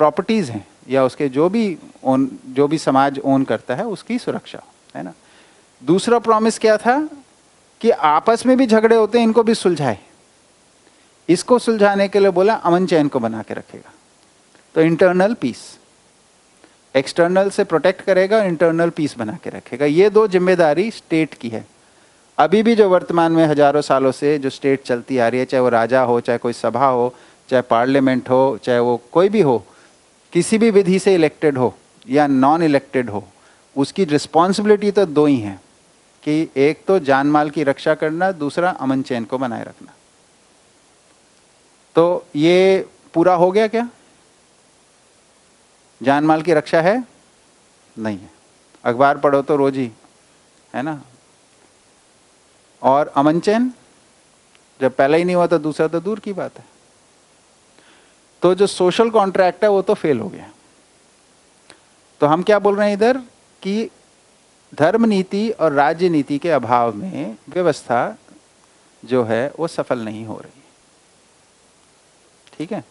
Properties हैं या उसके जो भी समाज ओन करता है उसकी सुरक्षा, है ना। दूसरा प्रॉमिस क्या था कि आपस में भी झगड़े होते हैं इनको भी सुलझाए। इसको सुलझाने के लिए बोला अमन चैन को बना के रखेगा। तो इंटरनल पीस, एक्सटर्नल से प्रोटेक्ट करेगा, इंटरनल पीस बना के रखेगा। ये दो जिम्मेदारी स्टेट की है। अभी भी जो वर्तमान में हजारों सालों से जो स्टेट चलती आ रही है, चाहे वो राजा हो, चाहे कोई सभा हो, चाहे पार्लियामेंट हो, चाहे वो कोई भी हो, किसी भी विधि से इलेक्टेड हो या नॉन इलेक्टेड हो, उसकी रिस्पॉन्सिबिलिटी तो दो ही हैं कि एक तो जान माल की रक्षा करना, दूसरा अमन चैन को बनाए रखना। तो ये पूरा हो गया क्या? जान माल की रक्षा है? नहीं है। अखबार पढ़ो तो रोज ही, है ना। और अमन चैन जब पहला ही नहीं हुआ तो दूसरा तो दूर की बात है। तो जो सोशल कॉन्ट्रैक्ट है वो तो फेल हो गया। तो हम क्या बोल रहे हैं इधर कि धर्म नीति और राज्य नीति के अभाव में व्यवस्था जो है वो सफल नहीं हो रही। ठीक है।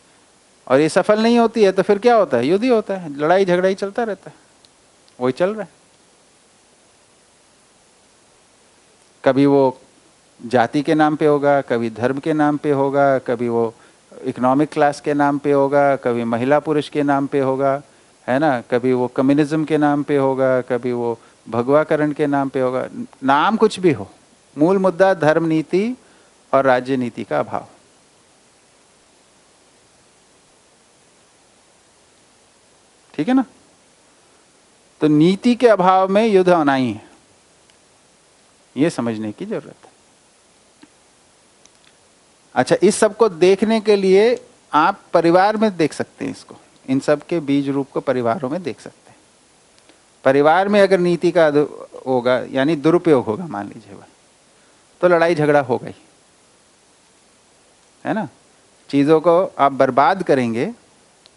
और ये सफल नहीं होती है तो फिर क्या होता है? युद्ध ही होता है, लड़ाई झगड़ा ही चलता रहता है। वही चल रहा है। कभी वो जाति के नाम पे होगा, कभी धर्म के नाम पे होगा, कभी वो इकोनॉमिक क्लास के नाम पे होगा, कभी महिला पुरुष के नाम पे होगा, है ना, कभी वो कम्युनिज्म के नाम पे होगा, कभी वो भगवाकरण के नाम पे होगा। नाम कुछ भी हो, मूल मुद्दा धर्म नीति और राज्य नीति का अभाव। ठीक है ना। तो नीति के अभाव में युद्ध होना ही है, ये समझने की जरूरत है। अच्छा, इस सब को देखने के लिए आप परिवार में देख सकते हैं इसको, इन सब के बीज रूप को परिवारों में देख सकते हैं। परिवार में अगर नीति का होगा यानी दुरुपयोग होगा, मान लीजिए वह, तो लड़ाई झगड़ा होगा ही, है ना। चीज़ों को आप बर्बाद करेंगे,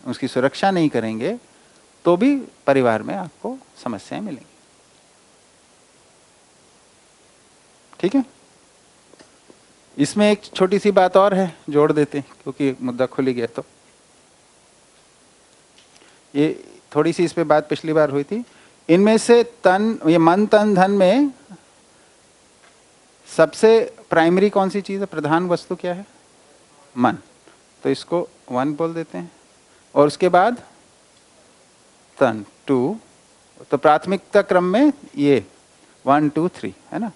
उसकी सुरक्षा नहीं करेंगे तो भी परिवार में आपको समस्याएं मिलेंगी। ठीक है। इसमें एक छोटी सी बात और है, जोड़ देते हैं क्योंकि मुद्दा खुल ही गया। तो ये थोड़ी सी इस पे बात पिछली बार हुई थी। इनमें से ये मन तन धन में सबसे प्राइमरी कौन सी चीज़ है, प्रधान वस्तु क्या है? मन। तो इसको 1 बोल देते हैं। और उसके बाद तन 2। तो प्राथमिकता क्रम में ये 1 2 3, है ना।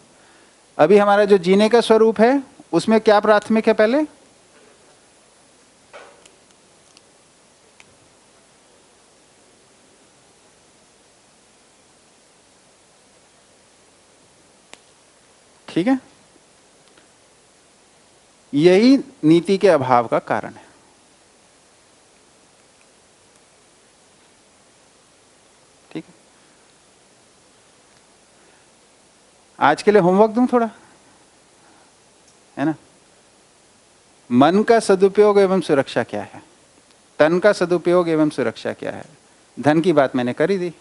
अभी हमारा जो जीने का स्वरूप है उसमें क्या प्राथमिक है? पहले ठीक है। यही नीति के अभाव का कारण है। ठीक है। आज के लिए होमवर्क दूं थोड़ा, है ना। मन का सदुपयोग एवं सुरक्षा क्या है, तन का सदुपयोग एवं सुरक्षा क्या है। धन की बात मैंने कर ही दी।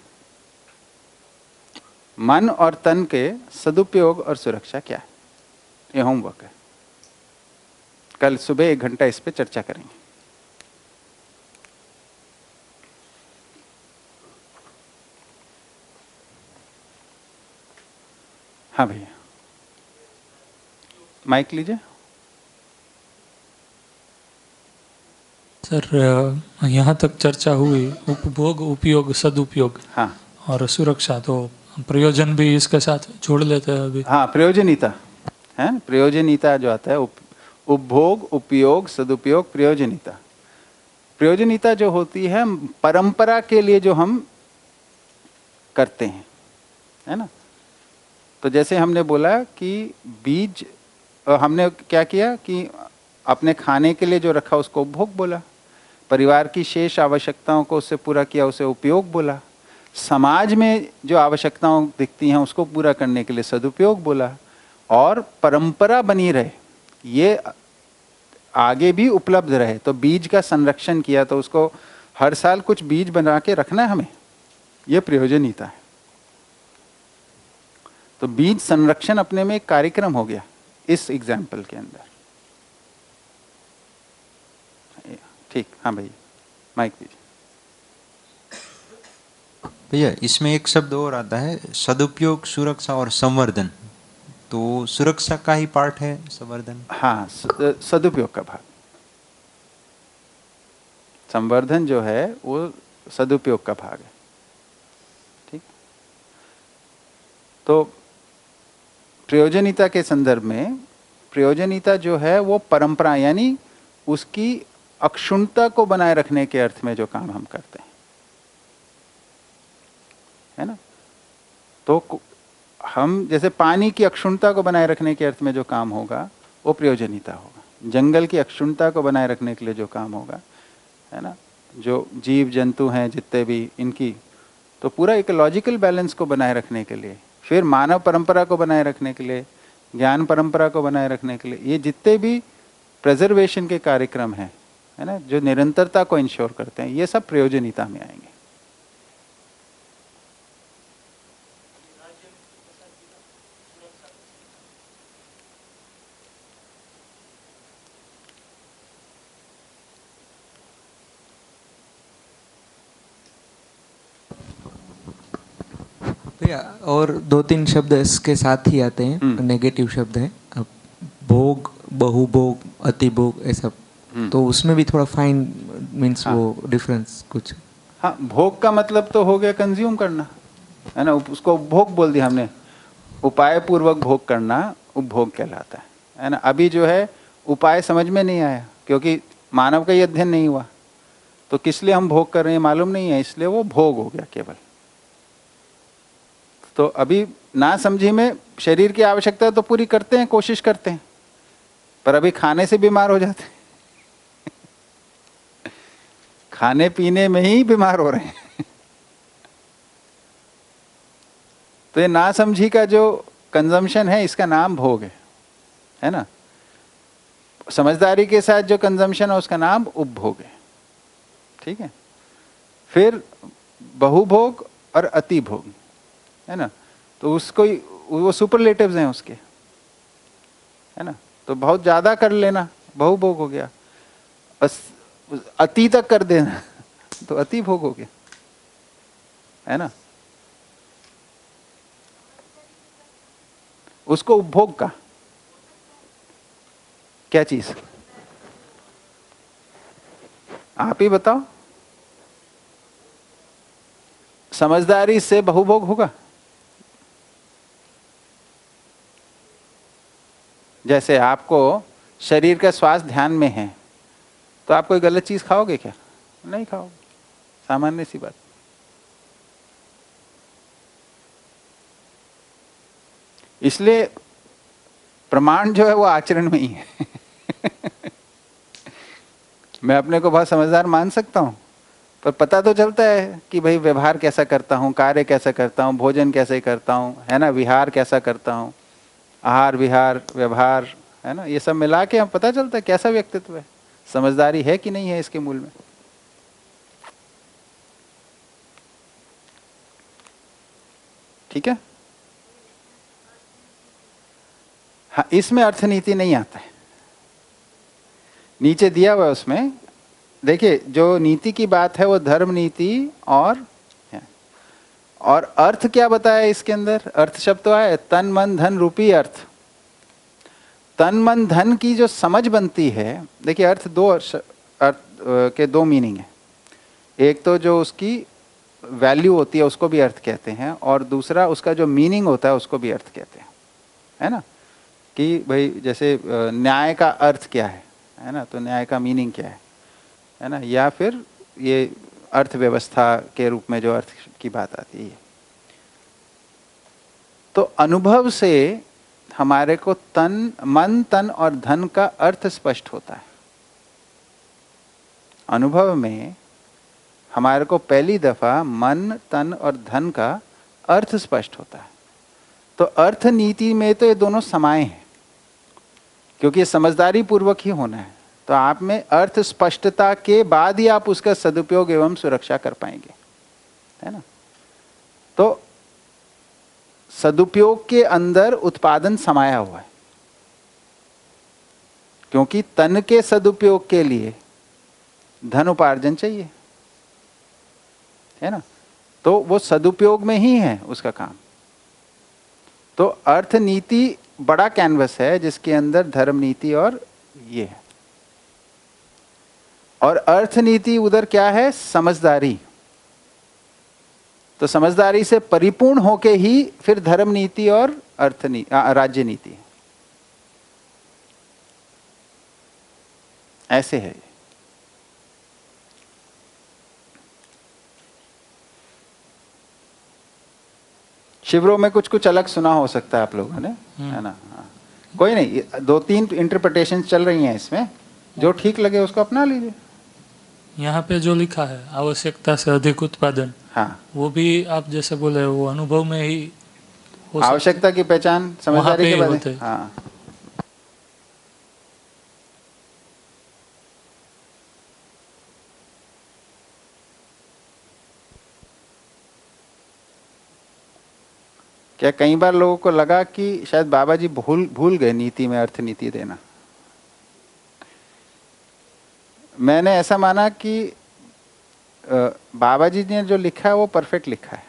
मन और तन के सदुपयोग और सुरक्षा क्या है, ये होमवर्क है। कल सुबह 1 घंटा इस पे चर्चा करेंगे। हाँ भैया, माइक लीजिए। सर, यहाँ तक चर्चा हुई उपभोग, उपयोग, सदुपयोग, हाँ, और सुरक्षा, तो प्रयोजन भी इसके साथ जोड़ लेते हैं अभी। हाँ, प्रयोजनीयता है। प्रयोजनीयता जो आता है, उपभोग, उपयोग, सदुपयोग, प्रयोजनीयता। प्रयोजनीयता जो होती है परंपरा के लिए जो हम करते हैं, है ना। तो जैसे हमने बोला कि बीज, हमने क्या किया कि अपने खाने के लिए जो रखा उसको उपभोग बोला, परिवार की शेष आवश्यकताओं को उससे पूरा किया उसे उपयोग बोला, समाज में जो आवश्यकताओं दिखती हैं उसको पूरा करने के लिए सदुपयोग बोला, और परंपरा बनी रहे, ये आगे भी उपलब्ध रहे तो बीज का संरक्षण किया। तो उसको हर साल कुछ बीज बना के रखना है हमें, ये प्रयोजनीयता है। तो बीज संरक्षण अपने में एक कार्यक्रम हो गया इस एग्जाम्पल के अंदर। ठीक, हाँ भाई, माइक दीजिए। भैया इसमें एक शब्द और आता है, सदुपयोग, सुरक्षा और संवर्धन। तो सुरक्षा का ही पार्ट है संवर्धन? हाँ, सदुपयोग का भाग। संवर्धन जो है वो सदुपयोग का भाग है। ठीक। तो प्रयोजनीयता के संदर्भ में, प्रयोजनीयता जो है वो परंपरा यानी उसकी अक्षुण्णता को बनाए रखने के अर्थ में जो काम हम करते हैं, है ना। तो हम जैसे पानी की अक्षुण्णता को बनाए रखने के अर्थ में जो काम होगा वो प्रयोजनीयता होगा। जंगल की अक्षुण्णता को बनाए रखने के लिए जो काम होगा, है ना, जो जीव जंतु हैं जितने भी इनकी, तो पूरा इकोलॉजिकल बैलेंस को बनाए रखने के लिए, फिर मानव परंपरा को बनाए रखने के लिए, ज्ञान परंपरा को बनाए रखने के लिए, ये जितने भी प्रिजर्वेशन के कार्यक्रम हैं, है ना, जो निरंतरता को इंश्योर करते हैं, ये सब प्रयोजनीयता में आएंगे। भैया और दो तीन शब्द इसके साथ ही आते हैं, नेगेटिव शब्द हैं, अब भोग, बहुभोग, अतिभोग, ऐसा। तो उसमें भी थोड़ा फाइन मीन्स हाँ। वो डिफरेंस कुछ? हाँ, भोग का मतलब तो हो गया कंज्यूम करना, है ना, उसको उपभोग बोल दिया हमने। उपाय पूर्वक भोग करना उपभोग कहलाता है ना। अभी जो है उपाय समझ में नहीं आया क्योंकि मानव का ही अध्ययन नहीं हुआ, तो किस लिए हम भोग कर रहे हैं मालूम नहीं है, इसलिए वो भोग हो गया केवल। तो अभी ना समझी में शरीर की आवश्यकता तो पूरी करते हैं, कोशिश करते हैं, पर अभी खाने से बीमार हो जाते हैं। खाने पीने में ही बीमार हो रहे हैं। तो ये ना समझी का जो कंजम्पशन है इसका नाम भोग है ना। समझदारी के साथ जो कंजम्पशन है उसका नाम उपभोग है। ठीक है। फिर बहुभोग और अतिभोग, है ना, तो उसको वो सुपरलेटिव्स हैं उसके, है ना। तो बहुत ज्यादा कर लेना बहुभोग हो गया, बस अति तक कर देना तो अति भोग हो गया, है ना। उसको उपभोग का क्या चीज, आप ही बताओ। समझदारी से बहुभोग होगा? जैसे आपको शरीर का स्वास्थ्य ध्यान में है तो आप कोई गलत चीज खाओगे क्या? नहीं खाओगे, सामान्य सी बात। इसलिए प्रमाण जो है वो आचरण में ही है। मैं अपने को बहुत समझदार मान सकता हूं, पर पता तो चलता है कि भाई व्यवहार कैसा करता हूं, कार्य कैसा करता हूं, भोजन कैसे करता हूं, है ना, विहार कैसा करता हूं, आहार विहार व्यवहार, है ना, ये सब मिला के हम पता चलता है कैसा व्यक्तित्व है, समझदारी है कि नहीं है इसके मूल में। ठीक है। हाँ, इसमें अर्थनीति नहीं आता है, नीचे दिया हुआ है उसमें। देखिए जो नीति की बात है वो धर्म नीति और अर्थ क्या बताया इसके अंदर। अर्थ शब्द तो है तन मन धन रूपी अर्थ। तन मन धन की जो समझ बनती है, देखिए अर्थ दो अर्थ के दो मीनिंग है। एक तो जो उसकी वैल्यू होती है उसको भी अर्थ कहते हैं, और दूसरा उसका जो मीनिंग होता है उसको भी अर्थ कहते हैं, है ना। कि भाई जैसे न्याय का अर्थ क्या है ना, तो न्याय का मीनिंग क्या है ना, या फिर ये अर्थव्यवस्था के रूप में जो अर्थ की बात आती है। तो अनुभव से हमारे को तन मन तन और धन का अर्थ स्पष्ट होता है। अनुभव में हमारे को पहली दफा मन तन और धन का अर्थ स्पष्ट होता है। तो अर्थ नीति में तो ये दोनों समाये हैं, क्योंकि ये समझदारी पूर्वक ही होना है। तो आप में अर्थ स्पष्टता के बाद ही आप उसका सदुपयोग एवं सुरक्षा कर पाएंगे, है ना। तो सदुपयोग के अंदर उत्पादन समाया हुआ है, क्योंकि तन के सदुपयोग के लिए धन उपार्जन चाहिए, है ना। तो वो सदुपयोग में ही है उसका काम। तो अर्थ नीति बड़ा कैनवस है जिसके अंदर धर्म नीति और ये है। और अर्थ नीति उधर क्या है? समझदारी। तो समझदारी से परिपूर्ण होके ही फिर धर्म नीति और अर्थ नीति, राज्य नीति, ऐसे है। शिविरों में कुछ कुछ अलग सुना हो सकता है आप लोगों ने, है ना? हाँ। कोई नहीं, 2-3 इंटरप्रिटेशन चल रही हैं इसमें, जो ठीक लगे उसको अपना लीजिए। यहाँ पे जो लिखा है आवश्यकता से अधिक उत्पादन, हाँ, वो भी आप जैसे बोले वो अनुभव में ही हो सकता आवश्यकता की पहचान समझदारी पे के ही बाद होते। हाँ। क्या कई बार लोगों को लगा कि शायद बाबा जी भूल गए नीति में अर्थ नीति देना। मैंने ऐसा माना कि बाबा जी ने जो लिखा है वो परफेक्ट लिखा है,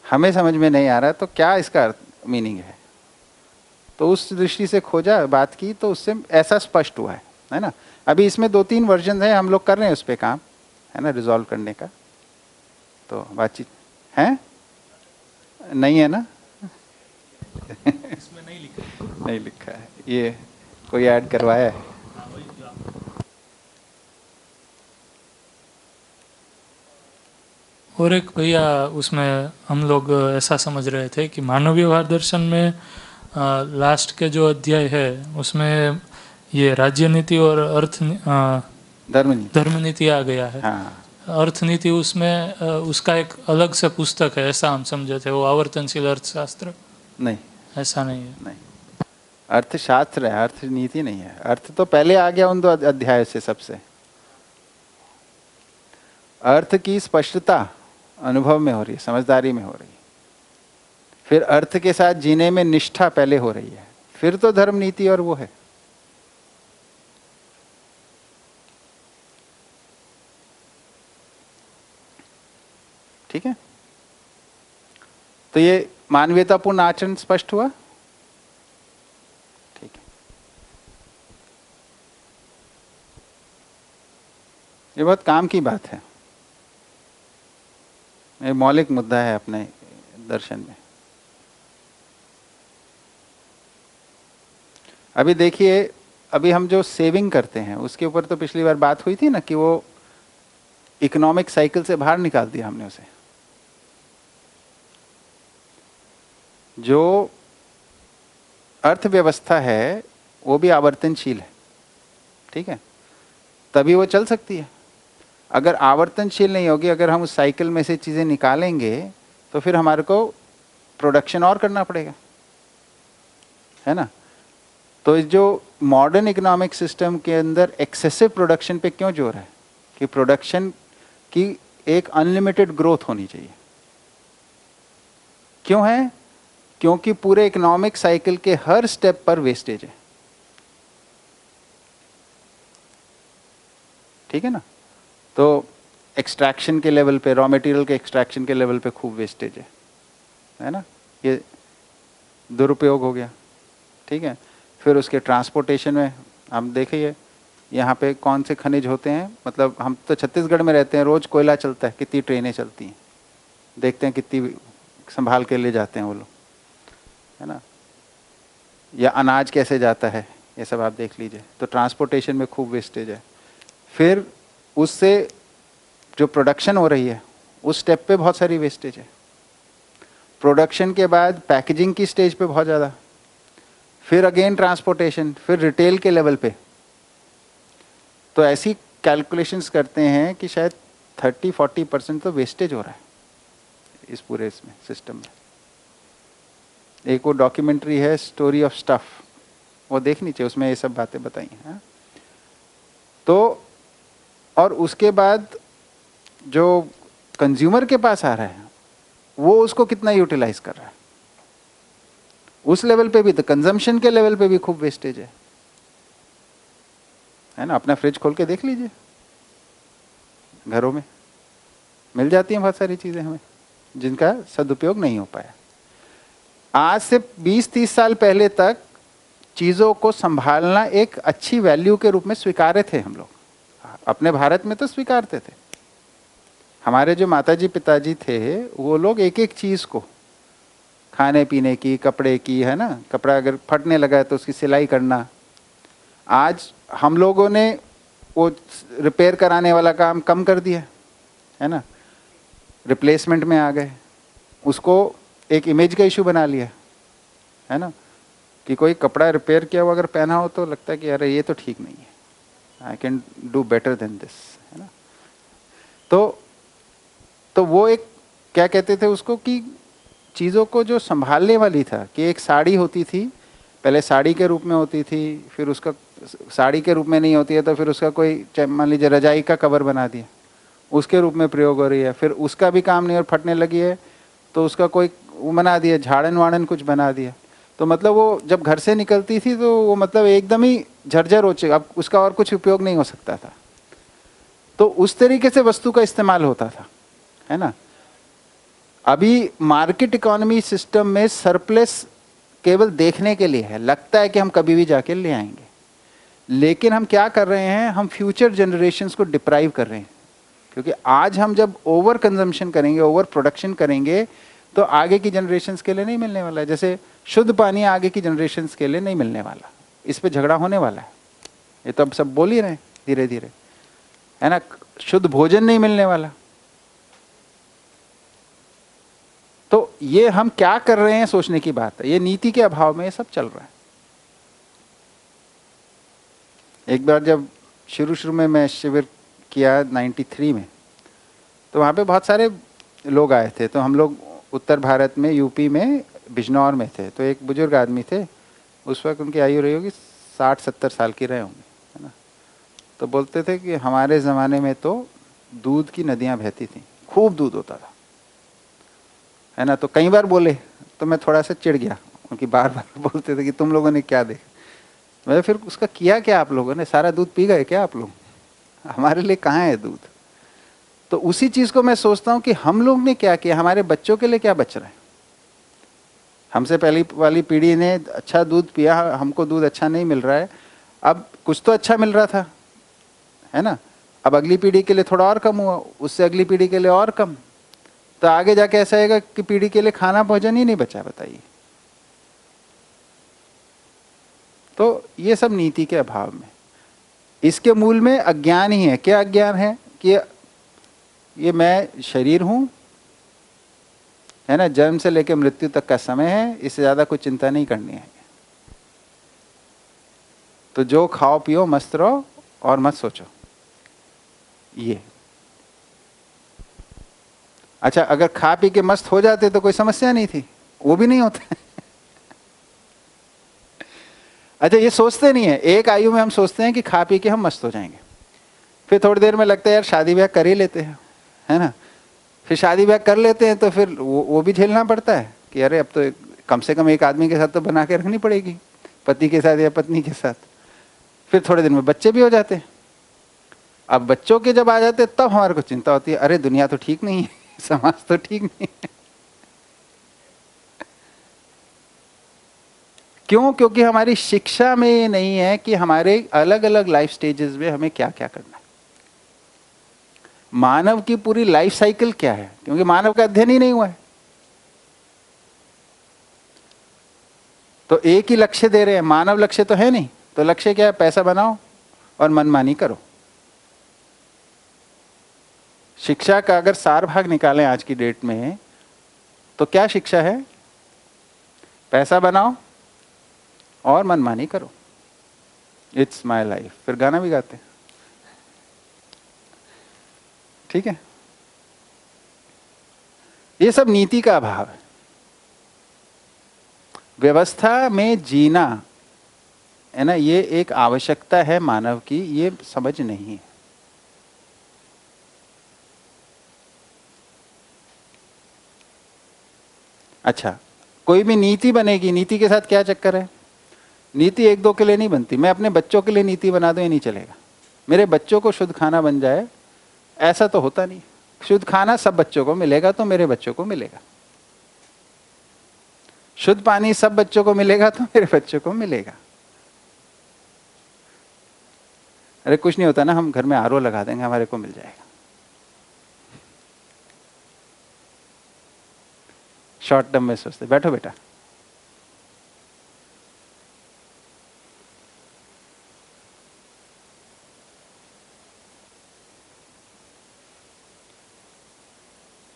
हमें समझ में नहीं आ रहा तो क्या इसका मीनिंग है। तो उस दृष्टि से खोजा, बात की, तो उससे ऐसा स्पष्ट हुआ है ना। अभी इसमें 2-3 वर्जन है, हम लोग कर रहे हैं उस पर काम, है ना, रिजॉल्व करने का। तो बातचीत है, नहीं है ना? इसमें नहीं लिखा है, ये कोई ऐड करवाया है? और एक भैया उसमें हम लोग ऐसा समझ रहे थे कि मानव व्यवहार दर्शन में लास्ट के जो अध्याय है उसमें ये राज्य नीति और धर्म नीति आ गया है। हाँ। अर्थ नीति उसमें उसका एक अलग से पुस्तक है, ऐसा हम समझे थे। वो आवर्तनशील अर्थशास्त्र नहीं, ऐसा नहीं है। नहीं, अर्थशास्त्र है, अर्थ नीति नहीं है। अर्थ तो पहले आ गया उन 2 अध्याय से। सबसे अर्थ की स्पष्टता अनुभव में हो रही है, समझदारी में हो रही है। फिर अर्थ के साथ जीने में निष्ठा पहले हो रही है, फिर तो धर्म नीति और वो है। ठीक है, तो ये मानवीयतापूर्ण आचरण स्पष्ट हुआ। ठीक है, ये बहुत काम की बात है, ये मौलिक मुद्दा है अपने दर्शन में। अभी देखिए, अभी हम जो सेविंग करते हैं उसके ऊपर तो पिछली बार बात हुई थी ना, कि वो इकोनॉमिक साइकिल से बाहर निकाल दिया हमने उसे। जो अर्थव्यवस्था है वो भी आवर्तनशील है, ठीक है, तभी वो चल सकती है। अगर आवर्तनशील नहीं होगी, अगर हम उस साइकिल में से चीज़ें निकालेंगे तो फिर हमारे को प्रोडक्शन और करना पड़ेगा, है ना। तो जो मॉडर्न इकोनॉमिक सिस्टम के अंदर एक्सेसिव प्रोडक्शन पे क्यों जोर है कि प्रोडक्शन की एक अनलिमिटेड ग्रोथ होनी चाहिए। क्यों है? क्योंकि पूरे इकोनॉमिक साइकिल के हर स्टेप पर वेस्टेज है, ठीक है ना। तो एक्सट्रैक्शन के लेवल पे, रॉ मटेरियल के एक्सट्रैक्शन के लेवल पे खूब वेस्टेज है ना, ये दुरुपयोग हो गया, ठीक है। फिर उसके ट्रांसपोर्टेशन में हम देखिए यहाँ पे कौन से खनिज होते हैं, मतलब हम तो छत्तीसगढ़ में रहते हैं, रोज़ कोयला चलता है, कितनी ट्रेनें चलती हैं, देखते हैं कितनी संभाल के ले जाते हैं वो लोग, है ना। या अनाज कैसे जाता है, ये सब आप देख लीजिए। तो ट्रांसपोर्टेशन में खूब वेस्टेज है। फिर उससे जो प्रोडक्शन हो रही है उस स्टेप पे बहुत सारी वेस्टेज है। प्रोडक्शन के बाद पैकेजिंग की स्टेज पे बहुत ज़्यादा, फिर अगेन ट्रांसपोर्टेशन, फिर रिटेल के लेवल पे। तो ऐसी कैलकुलेशंस करते हैं कि शायद 30-40% तो वेस्टेज हो रहा है इस पूरे इसमें सिस्टम में। एक वो डॉक्यूमेंट्री है स्टोरी ऑफ स्टफ, वो देखनी चाहिए, उसमें ये सब बातें बताई हैं। तो और उसके बाद जो कंज्यूमर के पास आ रहा है वो उसको कितना यूटिलाइज कर रहा है, उस लेवल पे भी, तो कंजम्पशन के लेवल पे भी खूब वेस्टेज है ना। अपना फ्रिज खोल के देख लीजिए घरों में, मिल जाती हैं बहुत सारी चीज़ें हमें जिनका सदुपयोग नहीं हो पाया। आज से 20-30 साल पहले तक चीज़ों को संभालना एक अच्छी वैल्यू के रूप में स्वीकार्य थे हम लोग, अपने भारत में तो स्वीकारते थे। हमारे जो माताजी पिताजी थे वो लोग एक एक चीज़ को, खाने पीने की, कपड़े की, है ना, कपड़ा अगर फटने लगा है तो उसकी सिलाई करना। आज हम लोगों ने वो रिपेयर कराने वाला काम कम कर दिया, है ना, रिप्लेसमेंट में आ गए, उसको एक इमेज का इशू बना लिया, है ना, कि कोई कपड़ा रिपेयर किया हुआ अगर पहना हो तो लगता है कि अरे ये तो ठीक नहीं है, I can do better than this, है ना। तो वो एक क्या कहते थे उसको कि चीज़ों को जो संभालने वाली था, कि एक साड़ी होती थी, पहले साड़ी के रूप में होती थी, फिर उसका साड़ी के रूप में नहीं होती है तो फिर उसका कोई मान लीजिए रजाई का कवर बना दिया, उसके रूप में प्रयोग हो रही है, फिर उसका भी काम नहीं और फटने लगी है तो उसका कोई वो बना दिया, झाड़न वाड़न कुछ बना दिया। तो मतलब वो जब घर से निकलती थी तो वो मतलब एकदम ही झरझर हो चुका, अब उसका और कुछ उपयोग नहीं हो सकता था। तो उस तरीके से वस्तु का इस्तेमाल होता था, है ना। अभी मार्केट इकोनॉमी सिस्टम में सरप्लस केवल देखने के लिए है, लगता है कि हम कभी भी जाके ले आएंगे, लेकिन हम क्या कर रहे हैं, हम फ्यूचर जनरेशन्स को डिप्राइव कर रहे हैं। क्योंकि आज हम जब ओवर कंजम्पशन करेंगे, ओवर प्रोडक्शन करेंगे तो आगे की जनरेशन्स के लिए नहीं मिलने वाला है। जैसे शुद्ध पानी आगे की जनरेशन्स के लिए नहीं मिलने वाला, इस पे झगड़ा होने वाला है, ये तो अब सब बोल ही रहे हैं धीरे धीरे, है ना। शुद्ध भोजन नहीं मिलने वाला। तो ये हम क्या कर रहे हैं सोचने की बात है, ये नीति के अभाव में ये सब चल रहा है। एक बार जब शुरू में मैं शिविर किया 93 में, तो वहाँ पे बहुत सारे लोग आए थे। तो हम लोग उत्तर भारत में, यूपी में, बिजनौर में थे। तो एक बुजुर्ग आदमी थे, उस वक्त उनकी आयु रही होगी 60-70 साल की रहे होंगे, है ना। तो बोलते थे कि हमारे ज़माने में तो दूध की नदियाँ बहती थी, खूब दूध होता था, है ना। तो कई बार बोले तो मैं थोड़ा सा चिढ़ गया, क्योंकि बार बार बोलते थे कि तुम लोगों ने क्या देखा। मैं फिर उसका किया क्या आप लोगों ने, सारा दूध पी गए क्या आप लोग, हमारे लिए कहाँ है दूध। तो उसी चीज़ को मैं सोचता हूँ कि हम लोग ने क्या किया, हमारे बच्चों के लिए क्या बच रहा है। हमसे पहली वाली पीढ़ी ने अच्छा दूध पिया, हमको दूध अच्छा नहीं मिल रहा है, अब कुछ तो अच्छा मिल रहा था, है ना। अब अगली पीढ़ी के लिए थोड़ा और कम हुआ, उससे अगली पीढ़ी के लिए और कम, तो आगे जाके ऐसा आएगा कि पीढ़ी के लिए खाना भोजन ही नहीं बचा, बताइए। तो ये सब नीति के अभाव में, इसके मूल में अज्ञान ही है। क्या अज्ञान है कि ये मैं शरीर हूं, है ना, जन्म से लेकर मृत्यु तक का समय है, इससे ज्यादा कुछ चिंता नहीं करनी है। तो जो खाओ पियो मस्त रहो और मत सोचो। ये अच्छा, अगर खा पी के मस्त हो जाते तो कोई समस्या नहीं थी, वो भी नहीं होता। अच्छा, ये सोचते नहीं है, एक आयु में हम सोचते हैं कि खा पी के हम मस्त हो जाएंगे, फिर थोड़ी देर में लगता है यार शादी ब्याह कर ही लेते हैं, है ना। फिर शादी ब्याह कर लेते हैं तो फिर वो भी झेलना पड़ता है कि अरे अब तो कम से कम एक आदमी के साथ तो बना के रखनी पड़ेगी, पति के साथ या पत्नी के साथ। फिर थोड़े दिन में बच्चे भी हो जाते हैं। अब बच्चों के जब आ जाते तब हमारे को चिंता होती है, अरे दुनिया तो ठीक नहीं है, समाज तो ठीक नहीं है। क्यों? क्योंकि हमारी शिक्षा में ये नहीं है कि हमारे अलग अलग लाइफ स्टेजेस में हमें क्या क्या करना है, मानव की पूरी लाइफ साइकिल क्या है, क्योंकि मानव का अध्ययन ही नहीं हुआ है। तो एक ही लक्ष्य दे रहे हैं, मानव लक्ष्य तो है नहीं। तो लक्ष्य क्या है? पैसा बनाओ और मनमानी करो। शिक्षा का अगर सार भाग निकालें आज की डेट में, तो क्या शिक्षा है? पैसा बनाओ और मनमानी करो। It's my life. फिर गाना भी गाते हैं, ठीक है। ये सब नीति का अभाव है। व्यवस्था में जीना, है ना, ये एक आवश्यकता है मानव की, ये समझ नहीं है। अच्छा, कोई भी नीति बनेगी, नीति के साथ क्या चक्कर है? नीति एक दो के लिए नहीं बनती। मैं अपने बच्चों के लिए नीति बना दूं, ये नहीं चलेगा। मेरे बच्चों को शुद्ध खाना बन जाए, ऐसा तो होता नहीं। शुद्ध खाना सब बच्चों को मिलेगा तो मेरे बच्चों को मिलेगा, शुद्ध पानी सब बच्चों को मिलेगा तो मेरे बच्चों को मिलेगा। अरे कुछ नहीं होता ना, हम घर में आरओ लगा देंगे, हमारे को मिल जाएगा। शॉर्ट टर्म में सोचते। बैठो बेटा।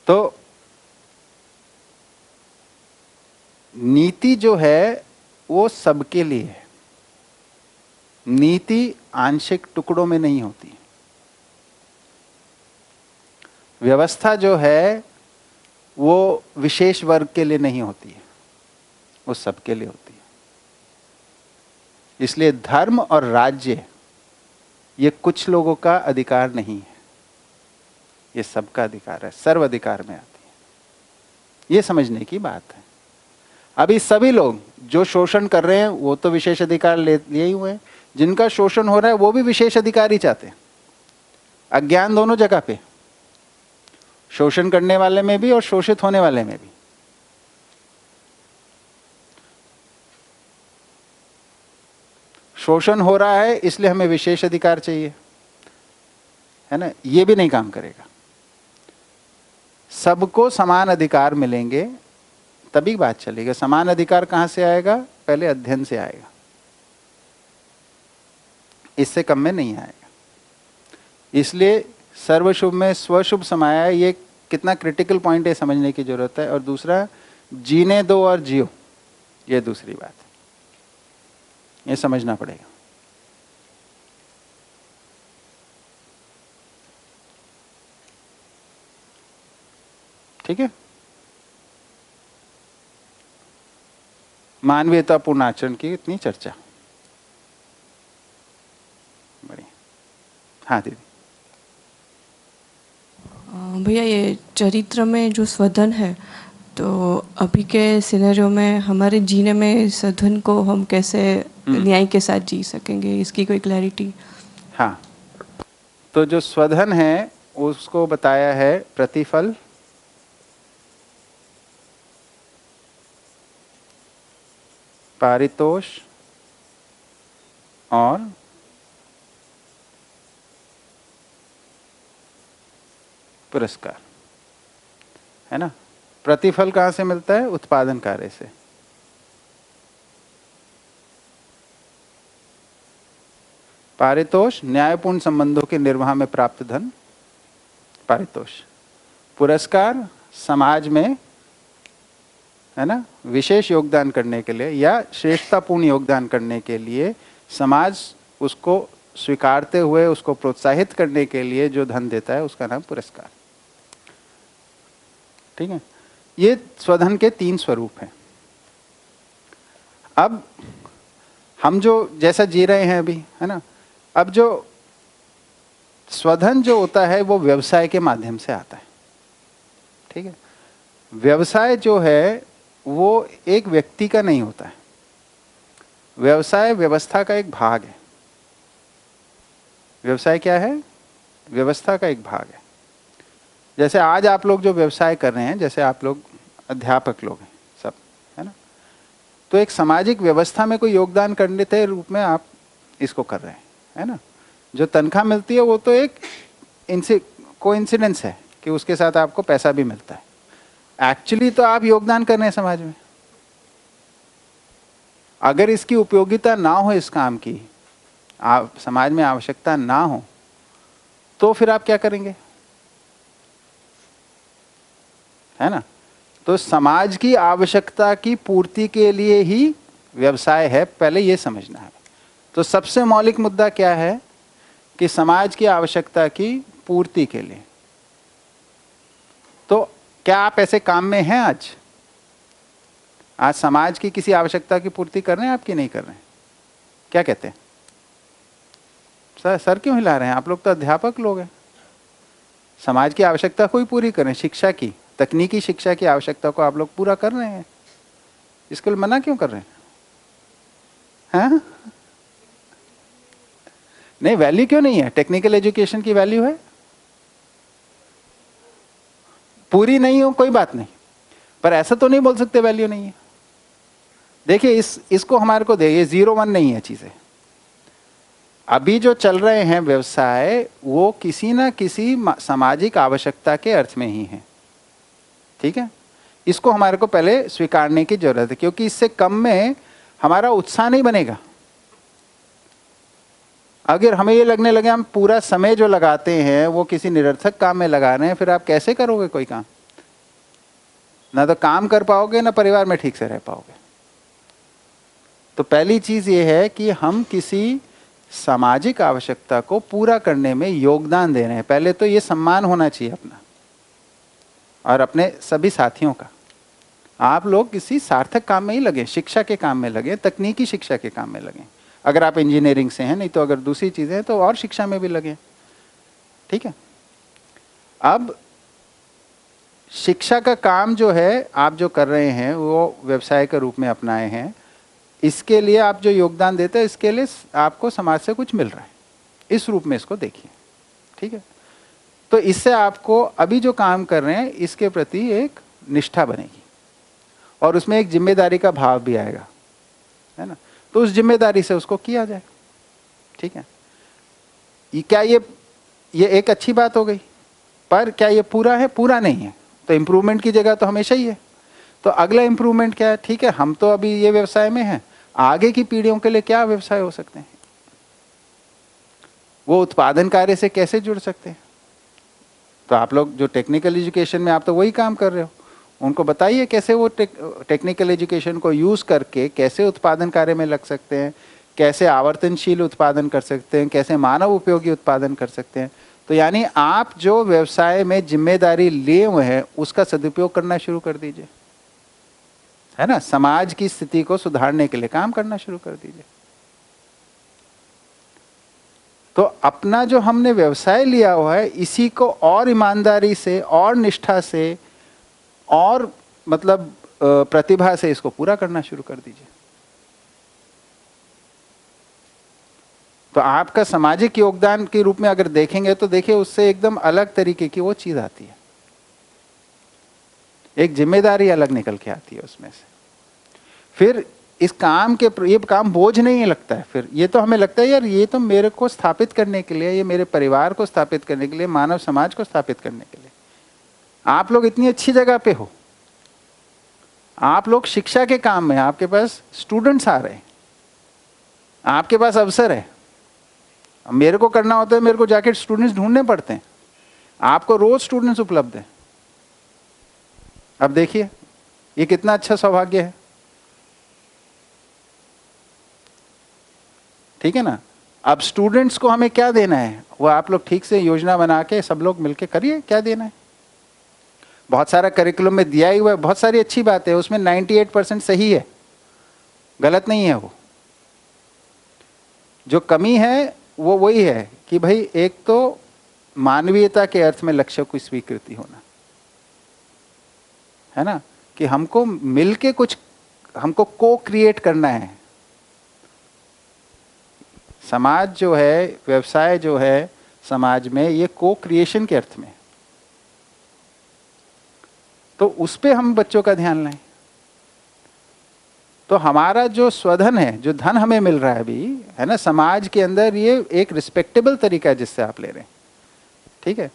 तो नीति जो है वो सबके लिए है। नीति आंशिक टुकड़ों में नहीं होती। व्यवस्था जो है वो विशेष वर्ग के लिए नहीं होती है, वो सबके लिए होती है। इसलिए धर्म और राज्य ये कुछ लोगों का अधिकार नहीं है, ये सबका अधिकार है, सर्व अधिकार में आती है। ये समझने की बात है। अभी सभी लोग जो शोषण कर रहे हैं वो तो विशेष अधिकार लिए ही हुए हैं, जिनका शोषण हो रहा है वो भी विशेष अधिकार ही चाहते हैं। अज्ञान दोनों जगह पे, शोषण करने वाले में भी और शोषित होने वाले में भी। शोषण हो रहा है इसलिए हमें विशेष अधिकार चाहिए, है ना, ये भी नहीं काम करेगा। सबको समान अधिकार मिलेंगे तभी बात चलेगी। समान अधिकार कहां से आएगा? पहले अध्ययन से आएगा, इससे कम में नहीं आएगा। इसलिए सर्वशुभ में स्वशुभ समाया है, ये कितना क्रिटिकल पॉइंट है समझने की जरूरत है। और दूसरा, जीने दो और जियो, ये दूसरी बात है, ये समझना पड़ेगा। ठीक है। मानवीयतापूर्ण आचरण की इतनी चर्चा, बढ़िया। हाँ दीदी। भैया, ये चरित्र में जो स्वधन है, तो अभी के सिनेरियो में हमारे जीने में स्वधन को हम कैसे न्याय के साथ जी सकेंगे, इसकी कोई क्लैरिटी? हाँ, तो जो स्वधन है उसको बताया है प्रतिफल, पारितोष और पुरस्कार, है ना। प्रतिफल कहाँ से मिलता है? उत्पादन कार्य से। पारितोष न्यायपूर्ण संबंधों के निर्वाह में प्राप्त धन, पारितोष। पुरस्कार समाज में, है ना, विशेष योगदान करने के लिए या श्रेष्ठतापूर्ण योगदान करने के लिए समाज उसको स्वीकारते हुए उसको प्रोत्साहित करने के लिए जो धन देता है उसका नाम पुरस्कार। ठीक है। ये स्वधन के 3 स्वरूप हैं। अब हम जो जैसा जी रहे हैं अभी, है ना, अब जो स्वधन जो होता है वो व्यवसाय के माध्यम से आता है। ठीक है। व्यवसाय जो है वो एक व्यक्ति का नहीं होता है, व्यवसाय व्यवस्था का एक भाग है। व्यवसाय क्या है? व्यवस्था का एक भाग है। जैसे आज आप लोग जो व्यवसाय कर रहे हैं, जैसे आप लोग अध्यापक लोग हैं सब, है ना, तो एक सामाजिक व्यवस्था में कोई योगदान करने के रूप में आप इसको कर रहे हैं, है ना। जो तनख्वाह मिलती है वो तो एक कोइंसिडेंस है कि उसके साथ आपको पैसा भी मिलता है। एक्चुअली तो आप योगदान कर रहे हैं समाज में। अगर इसकी उपयोगिता ना हो, इस काम की समाज में आवश्यकता ना हो, तो फिर आप क्या करेंगे, है ना। तो समाज की आवश्यकता की पूर्ति के लिए ही व्यवसाय है, पहले ये समझना है। तो सबसे मौलिक मुद्दा क्या है कि समाज की आवश्यकता की पूर्ति के लिए। तो क्या आप ऐसे काम में हैं आज? आज समाज की किसी आवश्यकता की पूर्ति कर रहे हैं आप कि नहीं कर रहे हैं? क्या कहते हैं? सर क्यों हिला रहे हैं? आप लोग तो अध्यापक लोग हैं। समाज की आवश्यकता को ही पूरी करें, शिक्षा की, तकनीकी शिक्षा की आवश्यकता को आप लोग पूरा कर रहे हैं, इसके लिए मना क्यों कर रहे हैं? हैं? नहीं, वैल्यू क्यों नहीं है? टेक्निकल एजुकेशन की वैल्यू है। पूरी नहीं हो कोई बात नहीं, पर ऐसा तो नहीं बोल सकते वैल्यू नहीं है। देखिए इसको हमारे को देखिए 0-1 नहीं है चीजें। अभी जो चल रहे हैं व्यवसाय वो किसी ना किसी सामाजिक आवश्यकता के अर्थ में ही है, ठीक है। इसको हमारे को पहले स्वीकारने की जरूरत है, क्योंकि इससे कम में हमारा उत्साह नहीं बनेगा। अगर हमें ये लगने लगे हम पूरा समय जो लगाते हैं वो किसी निरर्थक काम में लगा रहे हैं, फिर आप कैसे करोगे कोई काम? ना तो काम कर पाओगे ना परिवार में ठीक से रह पाओगे। तो पहली चीज ये है कि हम किसी सामाजिक आवश्यकता को पूरा करने में योगदान दे रहे हैं। पहले तो ये सम्मान होना चाहिए अपना और अपने सभी साथियों का। आप लोग किसी सार्थक काम में ही लगे, शिक्षा के काम में लगे, तकनीकी शिक्षा के काम में लगे। अगर आप इंजीनियरिंग से हैं, नहीं तो अगर दूसरी चीजें हैं तो और शिक्षा में भी लगे, ठीक है। अब शिक्षा का काम जो है आप जो कर रहे हैं वो व्यवसाय के रूप में अपनाए हैं, इसके लिए आप जो योगदान देते हैं इसके लिए आपको समाज से कुछ मिल रहा है, इस रूप में इसको देखिए, ठीक है। तो इससे आपको अभी जो काम कर रहे हैं इसके प्रति एक निष्ठा बनेगी और उसमें एक जिम्मेदारी का भाव भी आएगा, है ना। तो उस जिम्मेदारी से उसको किया जाए, ठीक है। क्या ये एक अच्छी बात हो गई, पर क्या ये पूरा है? पूरा नहीं है। तो इम्प्रूवमेंट की जगह तो हमेशा ही है। तो अगला इम्प्रूवमेंट क्या है? ठीक है, हम तो अभी ये व्यवसाय में हैं, आगे की पीढ़ियों के लिए क्या व्यवसाय हो सकते हैं? वो उत्पादन कार्य से कैसे जुड़ सकते हैं? तो आप लोग जो टेक्निकल एजुकेशन में आप तो वही काम कर रहे हो, उनको बताइए कैसे वो टेक्निकल एजुकेशन को यूज करके कैसे उत्पादन कार्य में लग सकते हैं, कैसे आवर्तनशील उत्पादन कर सकते हैं, कैसे मानव उपयोगी उत्पादन कर सकते हैं। तो यानी आप जो व्यवसाय में जिम्मेदारी लिए हुए हैं उसका सदुपयोग करना शुरू कर दीजिए, है ना। समाज की स्थिति को सुधारने के लिए काम करना शुरू कर दीजिए। तो अपना जो हमने व्यवसाय लिया हुआ है इसी को और ईमानदारी से और निष्ठा से और मतलब प्रतिभा से इसको पूरा करना शुरू कर दीजिए। तो आपका सामाजिक योगदान के रूप में अगर देखेंगे तो देखिए उससे एकदम अलग तरीके की वो चीज आती है, एक जिम्मेदारी अलग निकल के आती है उसमें से। फिर इस काम के ये काम बोझ नहीं लगता है, फिर ये तो हमें लगता है यार ये तो मेरे को स्थापित करने के लिए, ये मेरे परिवार को स्थापित करने के लिए, मानव समाज को स्थापित करने के लिए। आप लोग इतनी अच्छी जगह पे हो, आप लोग शिक्षा के काम में, आपके पास स्टूडेंट्स आ रहे हैं, आपके पास अवसर है। मेरे को करना होता है, मेरे को जाके स्टूडेंट्स ढूंढने पड़ते हैं, आपको रोज स्टूडेंट्स उपलब्ध हैं। अब देखिए ये कितना अच्छा सौभाग्य है, ठीक है ना। अब स्टूडेंट्स को हमें क्या देना है वो आप लोग ठीक से योजना बना के सब लोग मिलके करिए, क्या देना है। बहुत सारा करिकुलम में दिया ही हुआ है, बहुत सारी अच्छी बात है, उसमें 98% सही है, गलत नहीं है। वो जो कमी है वो वही है कि भाई एक तो मानवीयता के अर्थ में लक्ष्य की स्वीकृति होना, है ना, कि हमको मिलके कुछ, हमको को क्रिएट करना है। समाज जो है, व्यवसाय जो है समाज में, ये को क्रिएशन के अर्थ में, तो उस पे हम बच्चों का ध्यान लें। तो हमारा जो स्वधन है, जो धन हमें मिल रहा है अभी, है ना, समाज के अंदर, ये एक रिस्पेक्टेबल तरीका है जिससे आप ले रहे हैं, ठीक है।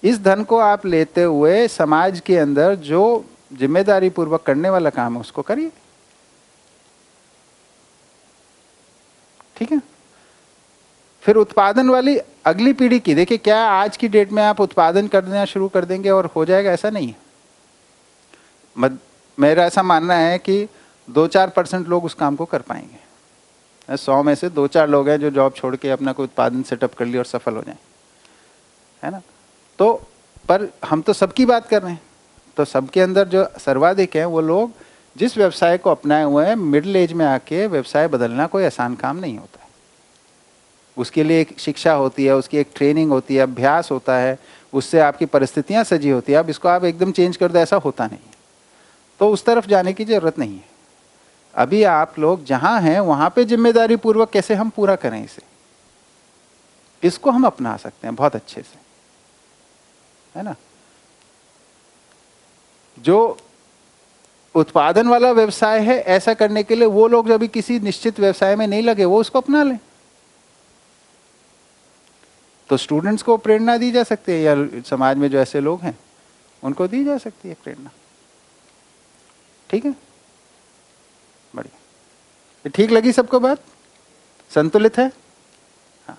इस धन को आप लेते हुए समाज के अंदर जो जिम्मेदारी पूर्वक करने वाला काम है उसको करिए, ठीक है। फिर उत्पादन वाली अगली पीढ़ी की देखिए, क्या आज की डेट में आप उत्पादन करना शुरू कर देंगे और हो जाएगा? ऐसा नहीं है। मेरा ऐसा मानना है कि 2-4% लोग उस काम को कर पाएंगे। 100 में से 2-4 लोग हैं जो जॉब छोड़ के अपना कोई उत्पादन सेटअप कर लिया और सफल हो जाए, है ना। तो पर हम तो सबकी बात कर रहे हैं, तो सबके अंदर जो सर्वाधिक हैं वो लोग जिस व्यवसाय को अपनाए हुए हैं, मिडिल एज में आके व्यवसाय बदलना कोई आसान काम नहीं होता है। उसके लिए एक शिक्षा होती है, उसकी एक ट्रेनिंग होती है, अभ्यास होता है, उससे आपकी परिस्थितियां सजी होती है। अब इसको आप एकदम चेंज कर दो, ऐसा होता नहीं। तो उस तरफ जाने की जरूरत नहीं है। अभी आप लोग जहां हैं वहां पे जिम्मेदारी पूर्वक कैसे हम पूरा करें इसे, इसको हम अपना सकते हैं बहुत अच्छे से, है ना। जो उत्पादन वाला व्यवसाय है, ऐसा करने के लिए वो लोग जब भी किसी निश्चित व्यवसाय में नहीं लगे, वो उसको अपना लें। तो स्टूडेंट्स को प्रेरणा दी जा सकती है, या समाज में जो ऐसे लोग हैं उनको दी जा सकती है प्रेरणा। ठीक है, बढ़िया। ये ठीक लगी सबको बात? संतुलित है? हाँ।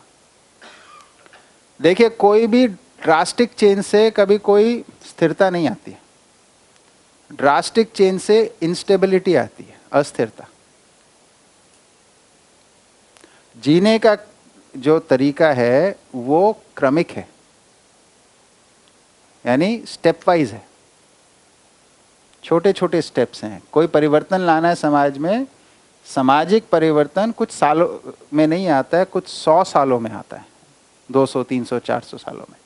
देखिए, कोई भी ड्रास्टिक चेंज से कभी कोई स्थिरता नहीं आती है। ड्रास्टिक चेंज से इंस्टेबिलिटी आती है, अस्थिरता। जीने का जो तरीका है वो क्रमिक है, यानी स्टेप वाइज है, छोटे छोटे स्टेप्स हैं। कोई परिवर्तन लाना है समाज में, सामाजिक परिवर्तन कुछ सालों में नहीं आता है, कुछ 100 सालों में आता है, 200, 300, 400 सालों में।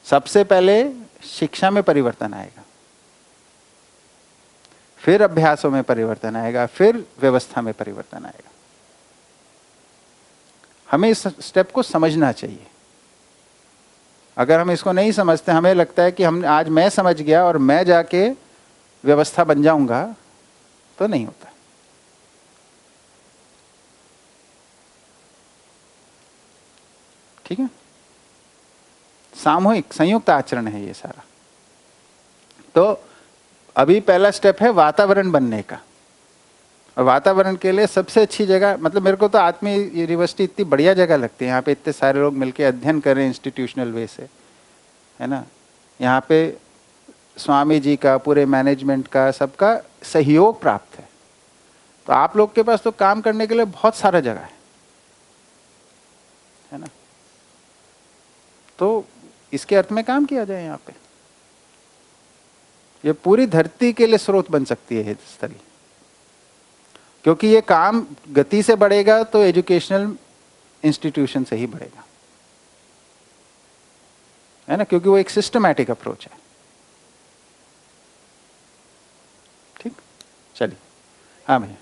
सबसे पहले शिक्षा में परिवर्तन आएगा, फिर अभ्यासों में परिवर्तन आएगा, फिर व्यवस्था में परिवर्तन आएगा। हमें इस स्टेप को समझना चाहिए। अगर हम इसको नहीं समझते, हमें लगता है कि हम आज मैं समझ गया और मैं जाके व्यवस्था बन जाऊंगा, तो नहीं होता। ठीक है, सामूहिक संयुक्त आचरण है ये सारा। तो अभी पहला स्टेप है वातावरण बनने का। और वातावरण के लिए सबसे अच्छी जगह, मतलब मेरे को तो आत्मीय यूनिवर्सिटी इतनी बढ़िया जगह लगती है। यहाँ पे इतने सारे लोग मिलके अध्ययन कर रहे हैं इंस्टीट्यूशनल वे से, है ना। यहाँ पे स्वामी जी का, पूरे मैनेजमेंट का, सबका सहयोग प्राप्त है। तो आप लोग के पास तो काम करने के लिए बहुत सारा जगह है ना। तो इसके अर्थ में काम किया जाए। यहाँ पे ये पूरी धरती के लिए स्रोत बन सकती है स्थली, क्योंकि ये काम गति से बढ़ेगा तो एजुकेशनल इंस्टीट्यूशन से ही बढ़ेगा, है ना, क्योंकि वो एक सिस्टमैटिक अप्रोच है। ठीक, चलिए। हाँ भैया।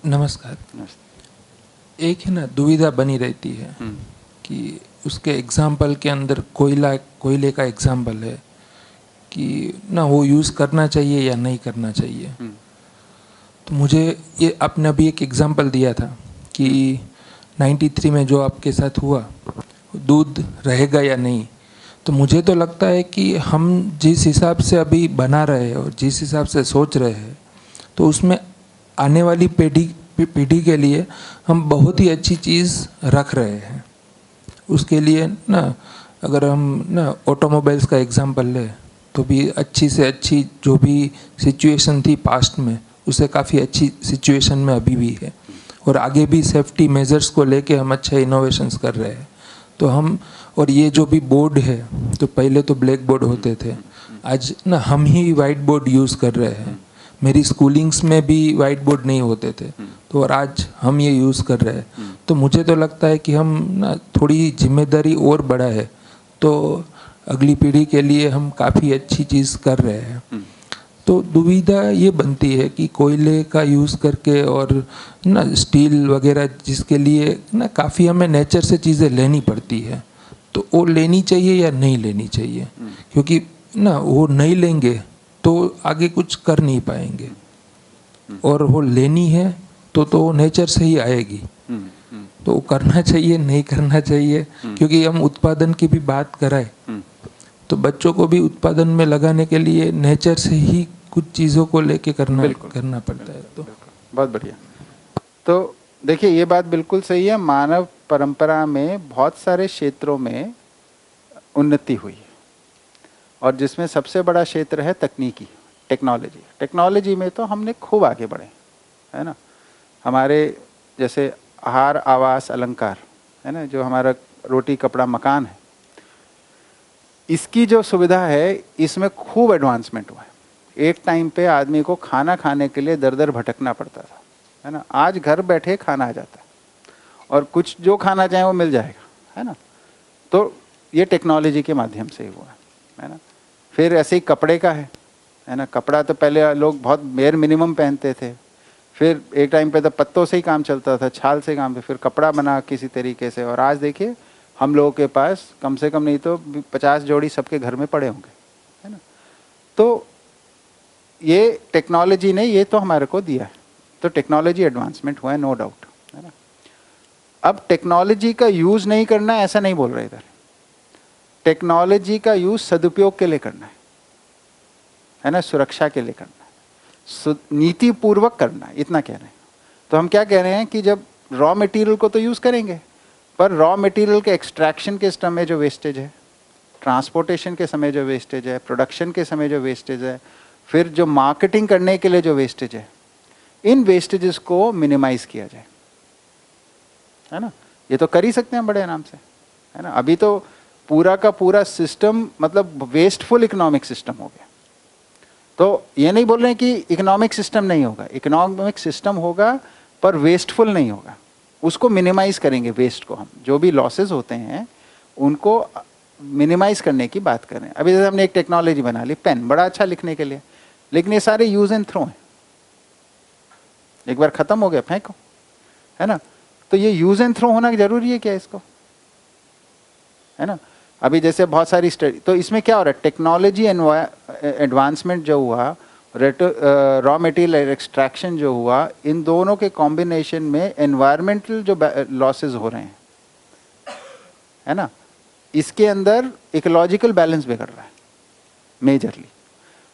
नमस्कार। नमस्ते। एक है ना दुविधा बनी रहती है कि उसके एग्जाम्पल के अंदर कोयले का एग्जाम्पल है कि ना वो यूज़ करना चाहिए या नहीं करना चाहिए। तो मुझे ये आपने अभी एक एग्जाम्पल दिया था कि 93 में जो आपके साथ हुआ, दूध रहेगा या नहीं। तो मुझे तो लगता है कि हम जिस हिसाब से अभी बना रहे हैं और जिस हिसाब से सोच रहे हैं, तो उसमें आने वाली पीढ़ी के लिए हम बहुत ही अच्छी चीज़ रख रहे हैं। उसके लिए ना, अगर हम ना ऑटोमोबाइल्स का एग्जांपल ले तो भी अच्छी से अच्छी जो भी सिचुएशन थी पास्ट में, उससे काफ़ी अच्छी सिचुएशन में अभी भी है। और आगे भी सेफ्टी मेजर्स को लेके हम अच्छे इनोवेशंस कर रहे हैं। तो हम, और ये जो भी बोर्ड है, तो पहले तो ब्लैक बोर्ड होते थे, आज ना हम ही वाइट बोर्ड यूज़ कर रहे हैं। मेरी स्कूलिंग्स में भी वाइट बोर्ड नहीं होते थे, तो और आज हम ये यूज़ कर रहे हैं। तो मुझे तो लगता है कि हम ना थोड़ी जिम्मेदारी और बड़ा है, तो अगली पीढ़ी के लिए हम काफ़ी अच्छी चीज़ कर रहे हैं। तो दुविधा ये बनती है कि कोयले का यूज़ करके और ना स्टील वगैरह, जिसके लिए ना काफ़ी हमें नेचर से चीज़ें लेनी पड़ती है, तो वो लेनी चाहिए या नहीं लेनी चाहिए। क्योंकि ना वो नहीं लेंगे तो आगे कुछ कर नहीं पाएंगे, और वो लेनी है तो नेचर से ही आएगी। तो करना चाहिए नहीं करना चाहिए, क्योंकि हम उत्पादन की भी बात कराए तो बच्चों को भी उत्पादन में लगाने के लिए नेचर से ही कुछ चीज़ों को लेके करना पड़ता है। तो बहुत बढ़िया। तो देखिए, ये बात बिल्कुल सही है। मानव परंपरा में बहुत सारे क्षेत्रों में उन्नति हुई है, और जिसमें सबसे बड़ा क्षेत्र है तकनीकी, टेक्नोलॉजी में तो हमने खूब आगे बढ़े, है ना। हमारे जैसे आहार, आवास, अलंकार, है ना, जो हमारा रोटी, कपड़ा, मकान है, इसकी जो सुविधा है, इसमें खूब एडवांसमेंट हुआ है। एक टाइम पे आदमी को खाना खाने के लिए दर दर भटकना पड़ता था, है ना। आज घर बैठे खाना आ जाता है, और कुछ जो खाना चाहे वो मिल जाएगा, है ना। तो ये टेक्नोलॉजी के माध्यम से ही हुआ है ना। फिर ऐसे ही कपड़े का है ना। कपड़ा तो पहले लोग बहुत बेयर मिनिमम पहनते थे, फिर एक टाइम पे तो पत्तों से ही काम चलता था, छाल से काम, फिर कपड़ा बना किसी तरीके से, और आज देखिए हम लोगों के पास कम से कम नहीं तो 50 जोड़ी सबके घर में पड़े होंगे, है ना। तो ये टेक्नोलॉजी ने ये तो हमारे को दिया है, तो टेक्नोलॉजी एडवांसमेंट हुआ है, नो डाउट, है ना। अब टेक्नोलॉजी का यूज़ नहीं करना है ऐसा नहीं बोल रहे इधर, टेक्नोलॉजी का यूज़ सदुपयोग के लिए करना है ना, सुरक्षा के लिए करना है, नीति पूर्वक करना है, इतना कह रहे हैं। तो हम क्या कह रहे हैं कि जब रॉ मटेरियल को तो यूज़ करेंगे, पर रॉ मटेरियल के एक्सट्रैक्शन के समय में जो वेस्टेज है, ट्रांसपोर्टेशन के समय जो वेस्टेज है, प्रोडक्शन के समय जो वेस्टेज है, फिर जो मार्केटिंग करने के लिए जो वेस्टेज है, इन वेस्टेजेस को मिनिमाइज किया जाए, है ना। ये तो कर ही सकते हैं बड़े आराम से, है ना। अभी तो पूरा का पूरा सिस्टम मतलब वेस्टफुल इकोनॉमिक सिस्टम हो गया। तो ये नहीं बोल रहे हैं कि इकोनॉमिक सिस्टम नहीं होगा, इकोनॉमिक सिस्टम होगा पर वेस्टफुल नहीं होगा, उसको मिनिमाइज करेंगे। वेस्ट को हम जो भी लॉसेस होते हैं उनको मिनिमाइज करने की बात कर रहे हैं। अभी जैसे हमने एक टेक्नोलॉजी बना ली, पेन बड़ा अच्छा लिखने के लिए, लेकिन ये सारे यूज एंड थ्रो हैं, एक बार खत्म हो गया फेंको, है ना। तो ये यूज एंड थ्रो होना जरूरी है क्या इसको, है ना। अभी जैसे बहुत सारी स्टडी, तो इसमें क्या हो रहा है, टेक्नोलॉजी एडवांसमेंट जो हुआ, रॉ मटेरियल एक्सट्रैक्शन जो हुआ, इन दोनों के कॉम्बिनेशन में एनवायरमेंटल जो लॉसेस हो रहे हैं, है ना, इसके अंदर इकोलॉजिकल बैलेंस बिगड़ रहा है मेजरली।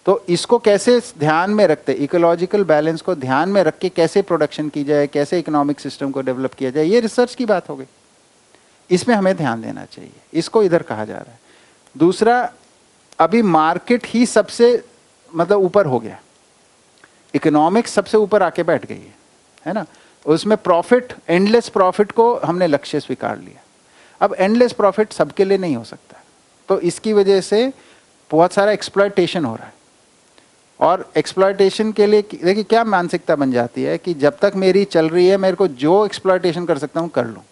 तो इसको कैसे ध्यान में रखते, इकोलॉजिकल बैलेंस को ध्यान में रख के कैसे प्रोडक्शन की जाए, कैसे इकोनॉमिक सिस्टम को डेवलप किया जाए, ये रिसर्च की बात हो गई, इसमें हमें ध्यान देना चाहिए, इसको इधर कहा जा रहा है। दूसरा, अभी मार्केट ही सबसे मतलब ऊपर हो गया, इकोनॉमिक्स सबसे ऊपर आके बैठ गई है ना। उसमें प्रॉफिट, एंडलेस प्रॉफिट को हमने लक्ष्य स्वीकार लिया। अब एंडलेस प्रॉफिट सबके लिए नहीं हो सकता, तो इसकी वजह से बहुत सारा एक्सप्लॉयटेशन हो रहा है। और एक्सप्लॉयटेशन के लिए देखिए क्या मानसिकता बन जाती है कि जब तक मेरी चल रही है, मेरे को जो एक्सप्लॉयटेशन कर सकता हूँ कर लूँ,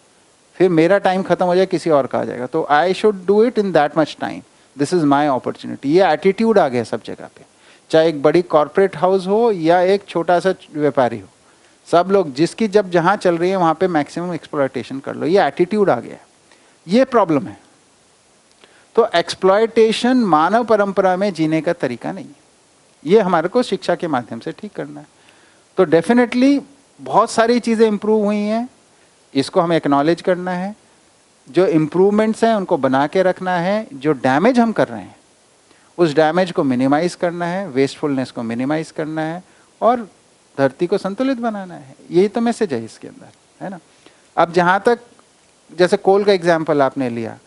फिर मेरा टाइम खत्म हो जाए किसी और का आ जाएगा, तो I should do it in that much time, this is my opportunity. ये एटीट्यूड आ गया सब जगह पे, चाहे एक बड़ी कॉरपोरेट हाउस हो या एक छोटा सा व्यापारी हो, सब लोग जिसकी जब जहाँ चल रही है वहाँ पे मैक्सिमम एक्सप्लॉयटेशन कर लो, ये एटीट्यूड आ गया है, ये प्रॉब्लम है। तो एक्सप्लॉयटेशन मानव परंपरा में जीने का तरीका नहीं है, ये हमारे को शिक्षा के माध्यम से ठीक करना है। तो डेफिनेटली बहुत सारी चीज़ें इंप्रूव हुई हैं, इसको हमें एक्नॉलेज करना है, जो इम्प्रूवमेंट्स हैं उनको बना के रखना है, जो डैमेज हम कर रहे हैं उस डैमेज को मिनिमाइज करना है, वेस्टफुलनेस को मिनिमाइज करना है और धरती को संतुलित बनाना है। यही तो मैसेज है इसके अंदर, है ना। अब जहाँ तक जैसे कोल का एग्जाम्पल आपने लिया,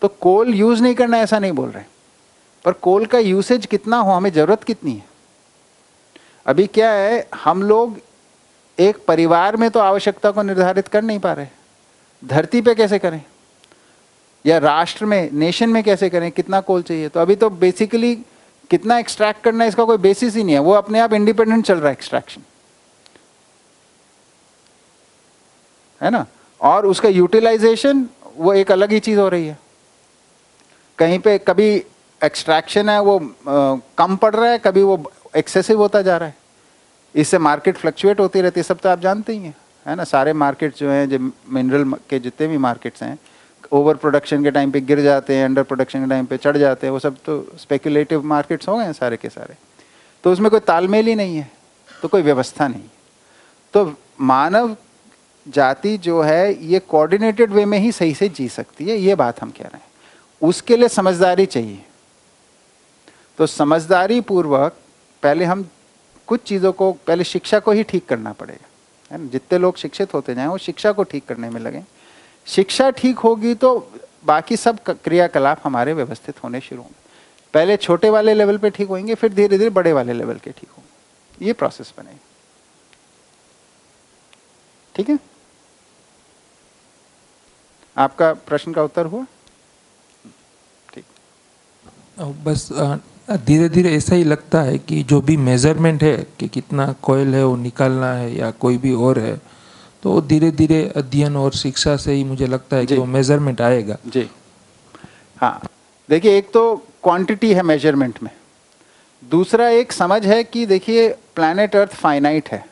तो कोल यूज़ नहीं करना ऐसा नहीं बोल रहे, पर कोल का यूसेज कितना हो, हमें ज़रूरत कितनी है। अभी क्या है, हम लोग एक परिवार में तो आवश्यकता को निर्धारित कर नहीं पा रहे, धरती पे कैसे करें, या राष्ट्र में, नेशन में कैसे करें, कितना कोल चाहिए। तो अभी तो बेसिकली कितना एक्सट्रैक्ट करना है इसका कोई बेसिस ही नहीं है, वो अपने आप इंडिपेंडेंट चल रहा है एक्सट्रैक्शन, है ना। और उसका यूटिलाइजेशन वो एक अलग ही चीज़ हो रही है, कहीं पे कभी एक्सट्रैक्शन है वो कम पड़ रहा है, कभी वो एक्सेसिव होता जा रहा है, इससे मार्केट फ्लक्चुएट होती रहती है, सब तो आप जानते ही हैं, है ना। सारे मार्केट जो हैं, जो मिनरल के जितने भी मार्केट्स हैं, ओवर प्रोडक्शन के टाइम पे गिर जाते हैं, अंडर प्रोडक्शन के टाइम पे चढ़ जाते हैं, वो सब तो स्पेकुलेटिव मार्केट्स हो गए हैं सारे के सारे। तो उसमें कोई तालमेल ही नहीं है, तो कोई व्यवस्था नहीं। तो मानव जाति जो है ये कोऑर्डिनेटेड वे में ही सही से जी सकती है, ये बात हम कह रहे हैं। उसके लिए समझदारी चाहिए, तो समझदारी पूर्वक पहले हम कुछ चीज़ों को, पहले शिक्षा को ही ठीक करना पड़ेगा, है ना। जितने लोग शिक्षित होते जाएं वो शिक्षा को ठीक करने में लगें, शिक्षा ठीक होगी तो बाकी सब क्रियाकलाप हमारे व्यवस्थित होने शुरू होंगे। पहले छोटे वाले लेवल पे ठीक होंगे, फिर धीरे धीरे बड़े वाले लेवल के ठीक होंगे, ये प्रोसेस बनेगा। ठीक है, आपका प्रश्न का उत्तर हुआ? ठीक। बस धीरे धीरे ऐसा ही लगता है कि जो भी मेजरमेंट है कि कितना कोयल है वो निकालना है या कोई भी और है, तो धीरे धीरे अध्ययन और शिक्षा से ही मुझे लगता है कि वो मेजरमेंट आएगा। जी हाँ, देखिए एक तो क्वांटिटी है मेजरमेंट में, दूसरा एक समझ है कि देखिए प्लैनेट अर्थ फाइनाइट है,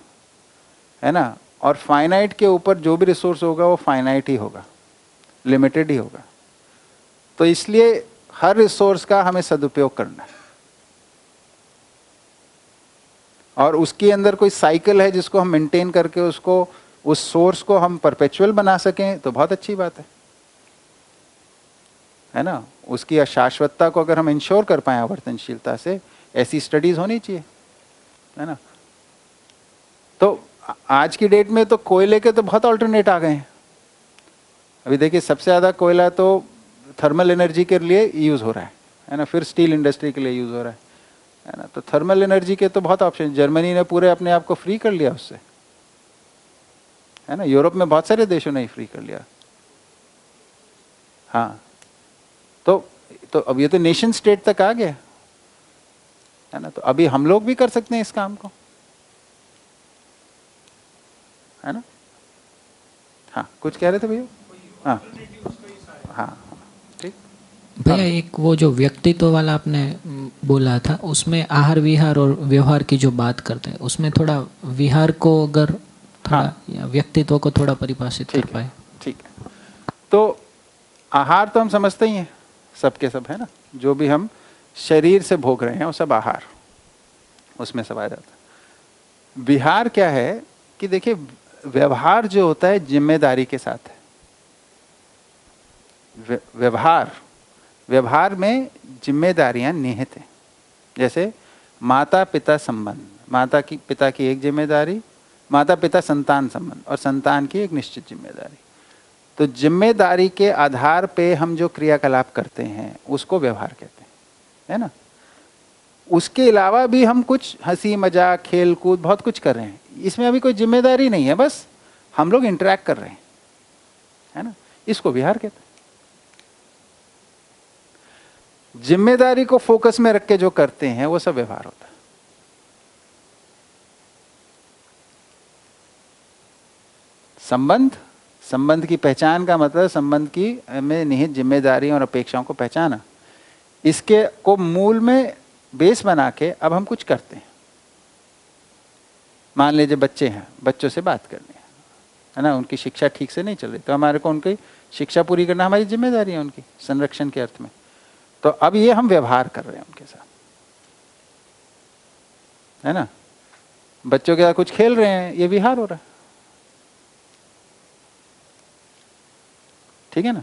है ना, और फाइनाइट के ऊपर जो भी रिसोर्स होगा वो फाइनाइट ही होगा, लिमिटेड ही होगा। तो इसलिए हर रिसोर्स का हमें सदुपयोग करना है, और उसके अंदर कोई साइकिल है जिसको हम मेंटेन करके उसको, उस सोर्स को हम परपेचुअल बना सकें तो बहुत अच्छी बात है ना। उसकी शाश्वतता को अगर हम इंश्योर कर पाए आवर्तनशीलता से, ऐसी स्टडीज होनी चाहिए, है ना। तो आज की डेट में तो कोयले के तो बहुत अल्टरनेट आ गए हैं। अभी देखिए सबसे ज़्यादा कोयला तो थर्मल एनर्जी के लिए यूज़ हो रहा है ना, फिर स्टील इंडस्ट्री के लिए यूज़ हो रहा है ना। तो थर्मल एनर्जी के तो बहुत ऑप्शन, जर्मनी ने पूरे अपने आप को फ्री कर लिया उससे, है ना। यूरोप में बहुत सारे देशों ने फ्री कर लिया। हाँ, तो अब ये तो नेशन स्टेट तक आ गया, है ना। तो अभी हम लोग भी कर सकते हैं इस काम को, है ना। हाँ, कुछ कह रहे थे भैया? हाँ हाँ, ठीक भैया। एक वो जो व्यक्तित्व वाला आपने बोला था, उसमें आहार विहार और व्यवहार की जो बात करते हैं, उसमें थोड़ा विहार को अगर थोड़ा या व्यक्तित्व को थोड़ा परिभाषित कर पाए। ठीक है। तो आहार तो हम समझते ही हैं सबके सब, है ना। जो भी हम शरीर से भोग रहे हैं वो सब आहार, उसमें सब आ जाता है। विहार क्या है कि देखिए, व्यवहार जो होता है जिम्मेदारी के साथ है। व्यवहार में जिम्मेदारियां निहित हैं। जैसे माता पिता संबंध, पिता की एक जिम्मेदारी, माता पिता संतान संबंध, और संतान की एक निश्चित जिम्मेदारी। तो जिम्मेदारी के आधार पे हम जो क्रियाकलाप करते हैं उसको व्यवहार कहते हैं, है ना। उसके अलावा भी हम कुछ हंसी मजाक खेल कूद बहुत कुछ कर रहे हैं, इसमें अभी कोई जिम्मेदारी नहीं है, बस हम लोग इंटरेक्ट कर रहे हैं, है ना। इसको विहार कहते हैं। जिम्मेदारी को फोकस में रख के जो करते हैं वो सब व्यवहार होता है। संबंध की पहचान का मतलब संबंध की में निहित जिम्मेदारी और अपेक्षाओं को पहचाना, इसके को मूल में बेस बना के अब हम कुछ करते हैं। मान लीजिए बच्चे हैं, बच्चों से बात करनी है ना, उनकी शिक्षा ठीक से नहीं चल रही, तो हमारे को उनकी शिक्षा पूरी करना हमारी जिम्मेदारी है, उनकी संरक्षण के अर्थ में। तो अब ये हम व्यवहार कर रहे हैं उनके साथ, है ना। बच्चों के साथ कुछ खेल रहे हैं, ये विहार हो रहा है, ठीक है ना।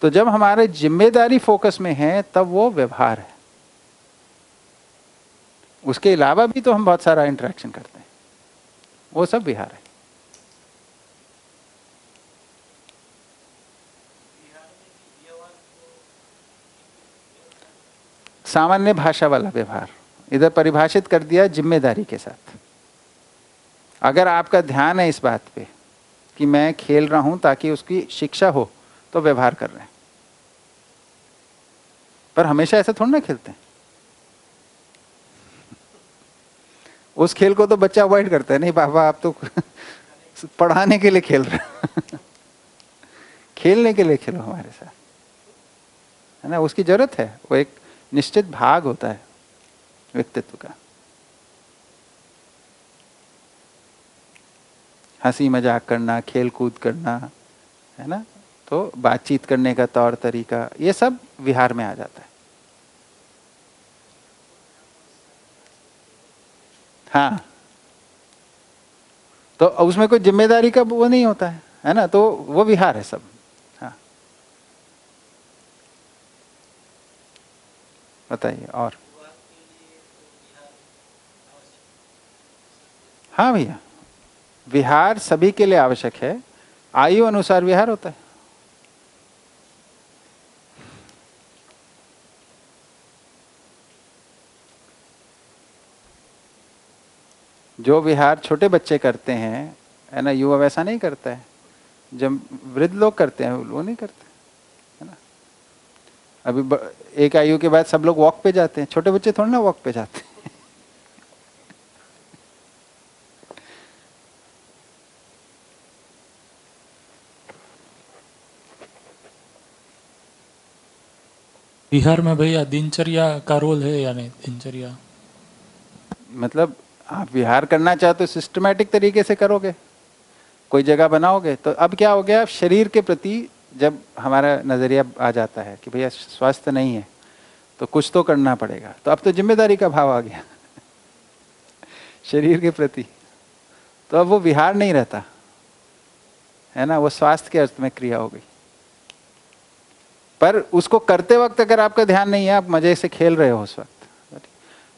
तो जब हमारे जिम्मेदारी फोकस में है तब वो व्यवहार है। उसके अलावा भी तो हम बहुत सारा इंटरेक्शन करते हैं, वो सब विहार है। सामान्य भाषा वाला व्यवहार इधर परिभाषित कर दिया जिम्मेदारी के साथ। अगर आपका ध्यान है इस बात पे कि मैं खेल रहा हूं ताकि उसकी शिक्षा हो, तो व्यवहार कर रहे हैं। पर हमेशा ऐसा थोड़ा ना खेलते हैं। उस खेल को तो बच्चा अवॉइड करता है, नहीं बाबा आप तो पढ़ाने के लिए खेल रहे हैं खेलने के लिए खेलो हमारे साथ, है ना। उसकी जरूरत है, वो एक निश्चित भाग होता है व्यक्तित्व का। हंसी मजाक करना, खेल कूद करना, है ना। तो बातचीत करने का तौर तरीका, ये सब विहार में आ जाता है। हाँ, तो उसमें कोई जिम्मेदारी का वो नहीं होता है ना, तो वो विहार है सब। हाँ, बताइए और। हाँ भैया, विहार सभी के लिए आवश्यक है, आयु अनुसार विहार होता है। जो विहार छोटे बच्चे करते हैं, है ना, युवा वैसा नहीं करता है। जब वृद्ध लोग करते हैं वो नहीं करते, है ना। अभी एक आयु के बाद सब लोग वॉक पे जाते हैं, छोटे बच्चे थोड़ा ना वॉक पे जाते हैं बिहार में भैया दिनचर्या का रोल है या नहीं? दिनचर्या मतलब आप विहार करना चाहते हो सिस्टमैटिक तरीके से करोगे कोई जगह बनाओगे तो अब क्या हो गया, शरीर के प्रति जब हमारा नज़रिया आ जाता है कि भैया स्वस्थ नहीं है तो कुछ तो करना पड़ेगा, तो अब तो जिम्मेदारी का भाव आ गया शरीर के प्रति। तो अब वो विहार नहीं रहता है ना, वो स्वास्थ्य के अर्थ में क्रिया हो गई। पर उसको करते वक्त अगर आपका ध्यान नहीं है, आप मजे से खेल रहे हो उस वक्त,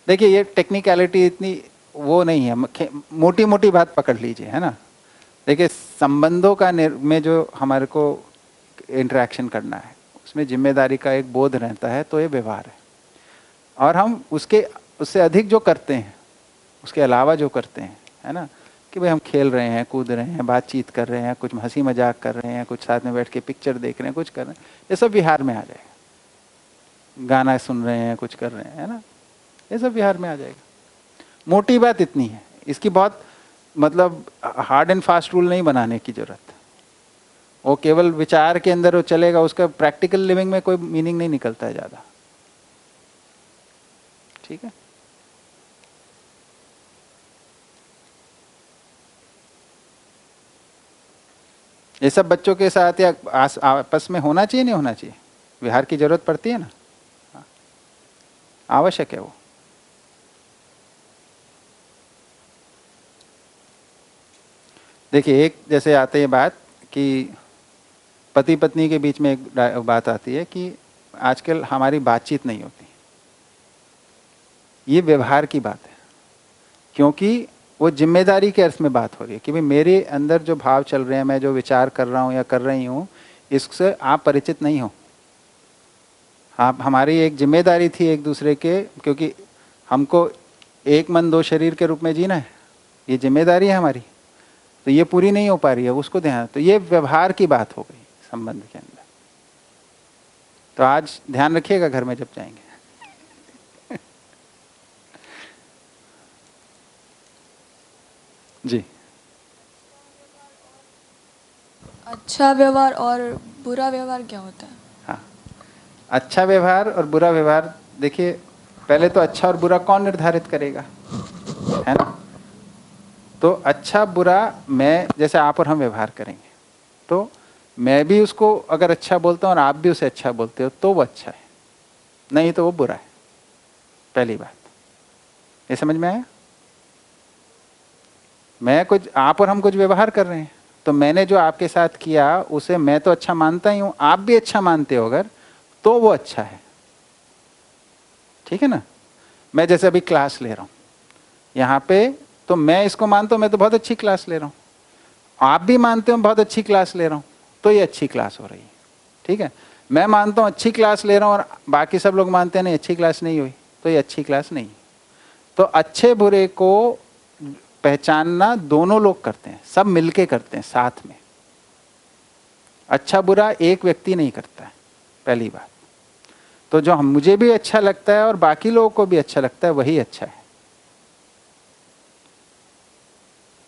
देखिए ये टेक्निकलिटी इतनी वो नहीं है, मोटी मोटी बात पकड़ लीजिए, है ना। देखिए संबंधों का में जो हमारे को इंटरेक्शन करना है उसमें जिम्मेदारी का एक बोध रहता है, तो ये व्यवहार है। और हम उससे अधिक जो करते हैं, उसके अलावा जो करते हैं, है ना, कि भाई हम खेल रहे हैं, कूद रहे हैं, बातचीत कर रहे हैं, कुछ हंसी मजाक कर रहे हैं, कुछ साथ में बैठ के पिक्चर देख रहे हैं, कुछ कर रहे हैं, ये सब विहार में आ जाएगा। गाना सुन रहे हैं, कुछ कर रहे हैं, है ना, ये सब विहार में आ जाएगा। मोटी बात इतनी है, इसकी बहुत मतलब हार्ड एंड फास्ट रूल नहीं बनाने की जरूरत है। वो केवल विचार के अंदर वो चलेगा, उसका प्रैक्टिकल लिविंग में कोई मीनिंग नहीं निकलता है ज़्यादा। ठीक है, ये सब बच्चों के साथ या आपस में होना चाहिए, नहीं होना चाहिए, विहार की जरूरत पड़ती है ना, आवश्यक है वो। देखिए एक जैसे आते ये बात कि पति पत्नी के बीच में एक बात आती है कि आजकल हमारी बातचीत नहीं होती, ये व्यवहार की बात है, क्योंकि वो जिम्मेदारी के अर्थ में बात हो रही है कि भाई मेरे अंदर जो भाव चल रहे हैं, मैं जो विचार कर रहा हूँ या कर रही हूँ, इससे आप परिचित नहीं हो। आप, हमारी एक जिम्मेदारी थी एक दूसरे के, क्योंकि हमको एक मन दो शरीर के रूप में जीना है, ये जिम्मेदारी है हमारी, तो ये पूरी नहीं हो पा रही है, उसको ध्यान, तो ये व्यवहार की बात हो गई संबंध के अंदर। तो आज ध्यान रखिएगा घर में जब जाएंगे जी। अच्छा व्यवहार और बुरा व्यवहार क्या होता है? हाँ, अच्छा व्यवहार और बुरा व्यवहार, देखिए पहले तो अच्छा और बुरा कौन निर्धारित करेगा, है ना। तो अच्छा बुरा मैं, जैसे आप और हम व्यवहार करेंगे, तो मैं भी उसको अगर अच्छा बोलता हूँ और आप भी उसे अच्छा बोलते हो तो वो अच्छा है, नहीं तो वो बुरा है। पहली बात ये समझ में आया। मैं कुछ, आप और हम कुछ व्यवहार कर रहे हैं, तो मैंने जो आपके साथ किया उसे मैं तो अच्छा मानता ही हूं, आप भी अच्छा मानते हो अगर, तो वो अच्छा है। ठीक है ना। मैं जैसे अभी क्लास ले रहा हूं यहाँ पे, तो मैं इसको मानता हूं मैं तो बहुत अच्छी क्लास ले रहा हूं, आप भी मानते हो बहुत अच्छी क्लास ले रहा हूं, तो ये अच्छी क्लास हो रही है। ठीक है, मैं मानता हूं अच्छी क्लास ले रहा हूं और बाकी सब लोग मानते हैं नहीं अच्छी क्लास नहीं हुई, तो ये अच्छी क्लास नहीं। तो अच्छे बुरे को पहचानना दोनों लोग करते हैं, सब मिलके करते हैं साथ में। अच्छा बुरा एक व्यक्ति नहीं करता है, पहली बात। तो जो मुझे भी अच्छा लगता है और बाकी लोगों को भी अच्छा लगता है वही अच्छा है।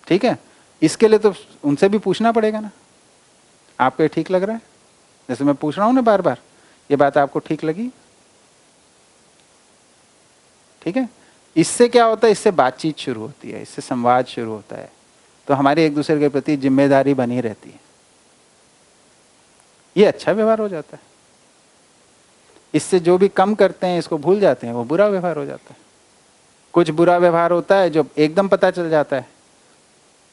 ठीक है, इसके लिए तो उनसे भी पूछना पड़ेगा ना, आपको ये ठीक लग रहा है? जैसे मैं पूछ रहा हूं ना बार बार, ये बात आपको ठीक लगी? ठीक है, इससे क्या होता है, इससे बातचीत शुरू होती है, इससे संवाद शुरू होता है, तो हमारी एक दूसरे के प्रति जिम्मेदारी बनी रहती है, ये अच्छा व्यवहार हो जाता है। इससे जो भी कम करते हैं इसको भूल जाते हैं, वो बुरा व्यवहार हो जाता है। कुछ बुरा व्यवहार होता है जो एकदम पता चल जाता है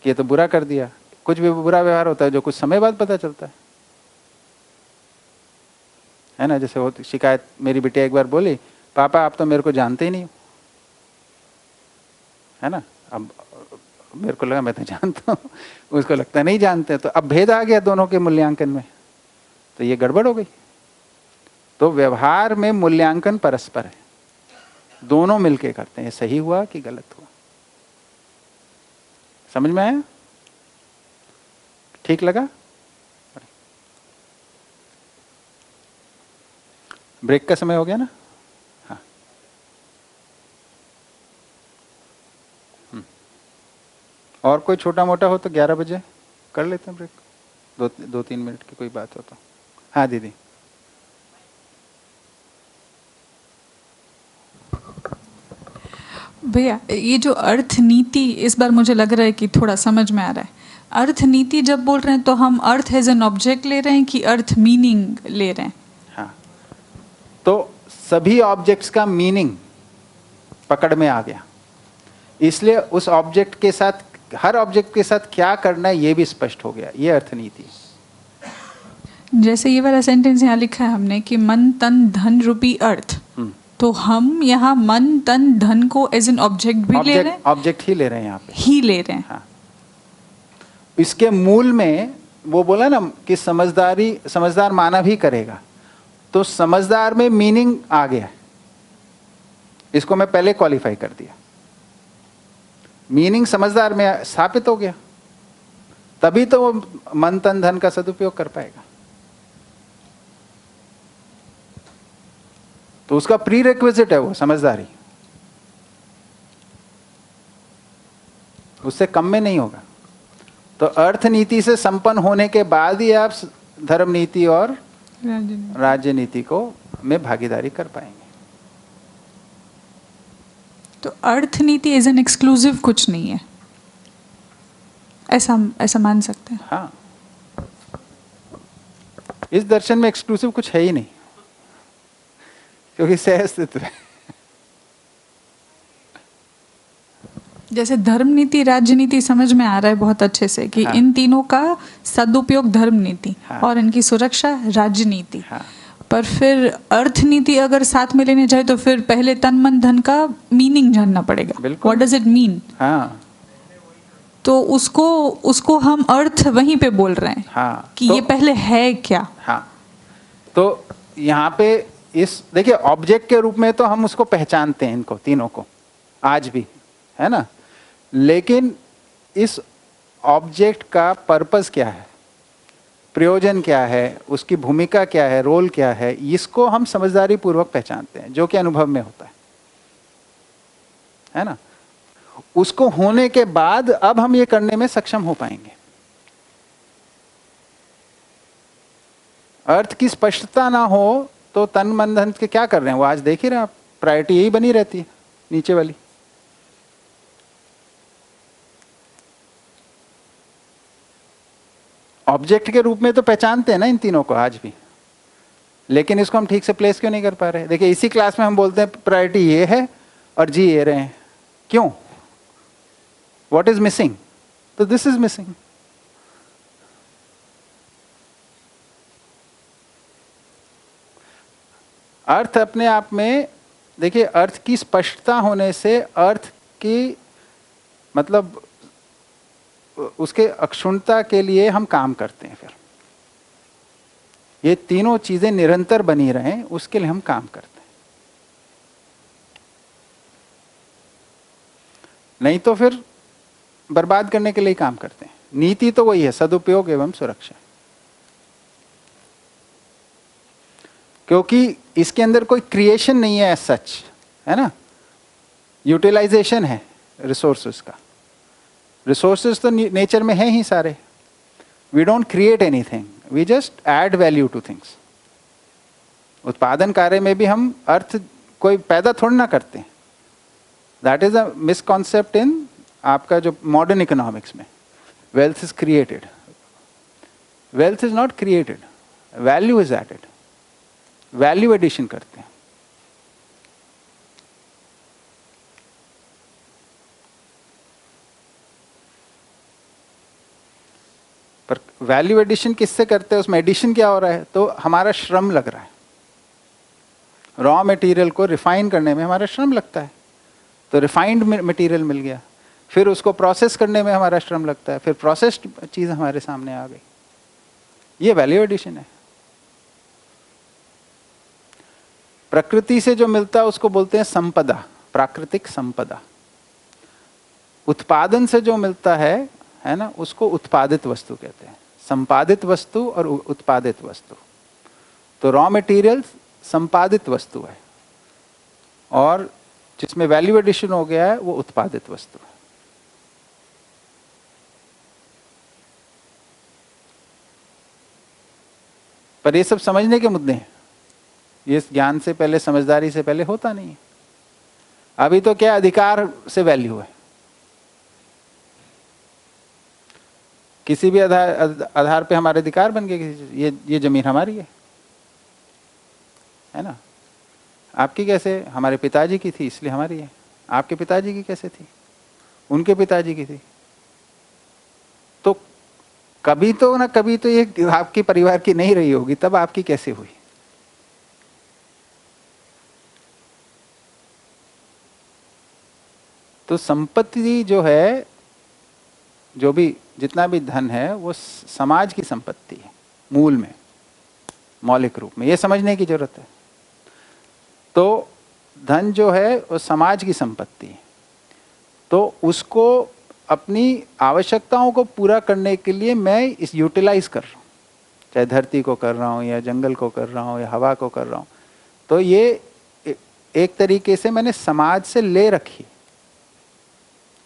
कि ये तो बुरा कर दिया, कुछ भी बुरा व्यवहार होता है जो कुछ समय बाद पता चलता है ना। जैसे वो शिकायत, मेरी बेटी एक बार बोली, पापा आप तो मेरे को जानते ही नहीं हो, है ना। अब मेरे को लगा मैं तो जानता हूँ, उसको लगता नहीं जानते, तो अब भेद आ गया दोनों के मूल्यांकन में, तो ये गड़बड़ हो गई। तो व्यवहार में मूल्यांकन परस्पर है, दोनों मिलके करते हैं, सही हुआ कि गलत हुआ। समझ में आया? ठीक लगा? ब्रेक का समय हो गया ना? हाँ, और कोई छोटा मोटा हो तो 11 बजे कर लेते हैं ब्रेक, 2-3 मिनट की कोई बात हो तो। हाँ दीदी। भैया ये जो अर्थ नीति, इस बार मुझे लग रहा है कि थोड़ा समझ में आ रहा है। अर्थ नीति जब बोल रहे हैं तो हम अर्थ एज एन ऑब्जेक्ट ले रहे हैं कि अर्थ मीनिंग ले रहे हैं? हाँ, तो सभी ऑब्जेक्ट्स का मीनिंग पकड़ में आ गया, इसलिए उस ऑब्जेक्ट के साथ, हर ऑब्जेक्ट के साथ क्या करना है ये भी स्पष्ट हो गया। ये अर्थ नीति। जैसे ये वाला सेंटेंस यहाँ लिखा है हमने कि मन तन धन रूपी अर्थ, तो हम यहाँ मन तन धन को एज एन ऑब्जेक्ट भी ले रहे हैं? ऑब्जेक्ट ही ले रहे हैं यहाँ पे, ही ले रहे हैं। हाँ। इसके मूल में वो बोला ना कि समझदार माना भी करेगा, तो समझदार में मीनिंग आ गया, इसको मैं पहले क्वालिफाई कर दिया। मीनिंग समझदार में स्थापित हो गया, तभी तो वो मन तन धन का सदुपयोग कर पाएगा। तो उसका प्री रिक्विजिट है वो समझदारी, उससे कम में नहीं होगा। तो अर्थ नीति से संपन्न होने के बाद ही आप धर्म नीति और राज्य नीति को में भागीदारी कर पाएंगे। तो अर्थ नीति एज एन एक्सक्लूसिव कुछ नहीं है, ऐसा मान सकते हैं? हाँ, इस दर्शन में एक्सक्लूसिव कुछ है ही नहीं, क्योंकि सह अस्तित्व है। जैसे धर्म नीति राज्य नीति समझ में आ रहा है बहुत अच्छे से कि हाँ। इन तीनों का सदुपयोग धर्म नीति, हाँ। और इनकी सुरक्षा राज्य नीति। हाँ। पर फिर अर्थ नीति अगर साथ में लेने जाए तो फिर पहले तन मन धन का मीनिंग जानना पड़ेगा। What does it mean? हाँ, तो उसको हम अर्थ वहीं पे बोल रहे हैं। हाँ, कि ये पहले है क्या? हाँ, तो यहाँ पे इस देखिए ऑब्जेक्ट के रूप में तो हम उसको पहचानते हैं, इनको तीनों को आज भी, है ना। लेकिन इस ऑब्जेक्ट का पर्पस क्या है, प्रयोजन क्या है, उसकी भूमिका क्या है, रोल क्या है, इसको हम समझदारी पूर्वक पहचानते हैं, जो कि अनुभव में होता है ना। उसको होने के बाद अब हम ये करने में सक्षम हो पाएंगे। अर्थ की स्पष्टता ना हो तो तन मन धन के क्या कर रहे हैं वो आज देख ही रहे हैं आप, प्रायोरिटी यही बनी रहती है नीचे वाली। ऑब्जेक्ट के रूप में तो पहचानते हैं ना इन तीनों को आज भी, लेकिन इसको हम ठीक से प्लेस क्यों नहीं कर पा रहे? देखिए इसी क्लास में हम बोलते हैं प्रायोरिटी ये है और जी ये रहे हैं, क्यों? What is missing? तो दिस इज मिसिंग। अर्थ अपने आप में देखिए, अर्थ की स्पष्टता होने से अर्थ की मतलब उसके अक्षुण्णता के लिए हम काम करते हैं। फिर ये तीनों चीजें निरंतर बनी रहें उसके लिए हम काम करते हैं, नहीं तो फिर बर्बाद करने के लिए काम करते हैं। नीति तो वही है, सदुपयोग एवं सुरक्षा, क्योंकि इसके अंदर कोई क्रिएशन नहीं है सच, है ना। यूटिलाइजेशन है रिसोर्सेज का। रिसोर्सेज तो नेचर में है ही सारे। We don't create anything, we just add value to things. उत्पादन कार्य में भी हम अर्थ कोई पैदा थोड़ा ना करते हैं। That is a misconception in आपका जो मॉडर्न इकोनॉमिक्स में। Wealth is created, wealth is not created, value is added. Value addition करते हैं। पर वैल्यू एडिशन किससे करते हैं? उसमें एडिशन क्या हो रहा है? तो हमारा श्रम लग रहा है। रॉ मटेरियल को रिफाइन करने में हमारा श्रम लगता है, तो रिफाइंड मटेरियल मिल गया। फिर उसको प्रोसेस करने में हमारा श्रम लगता है, फिर प्रोसेस्ड चीज हमारे सामने आ गई। ये वैल्यू एडिशन है। प्रकृति से जो मिलता है उसको बोलते हैं संपदा, प्राकृतिक संपदा। उत्पादन से जो मिलता है ना, उसको उत्पादित वस्तु कहते हैं। संपादित वस्तु और उत्पादित वस्तु। तो रॉ मटेरियल संपादित वस्तु है, और जिसमें वैल्यू एडिशन हो गया है वो उत्पादित वस्तु है। पर ये सब समझने के मुद्दे हैं। ये ज्ञान से पहले, समझदारी से पहले होता नहीं है। अभी तो क्या अधिकार से वैल्यू है। किसी भी आधार पे हमारे अधिकार बन गए, ये जमीन हमारी है ना। आपकी कैसे? हमारे पिताजी की थी इसलिए हमारी है। आपके पिताजी की कैसे थी? उनके पिताजी की थी। तो कभी तो ना कभी तो ये आपके परिवार की नहीं रही होगी, तब आपकी कैसे हुई? तो संपत्ति जो है, जो भी जितना भी धन है वो समाज की संपत्ति है, मूल में, मौलिक रूप में। ये समझने की जरूरत है। तो धन जो है वो समाज की संपत्ति है, तो उसको अपनी आवश्यकताओं को पूरा करने के लिए मैं इस यूटिलाइज कर रहा हूँ, चाहे धरती को कर रहा हूँ या जंगल को कर रहा हूँ या हवा को कर रहा हूँ। तो ये एक तरीके से मैंने समाज से ले रखी,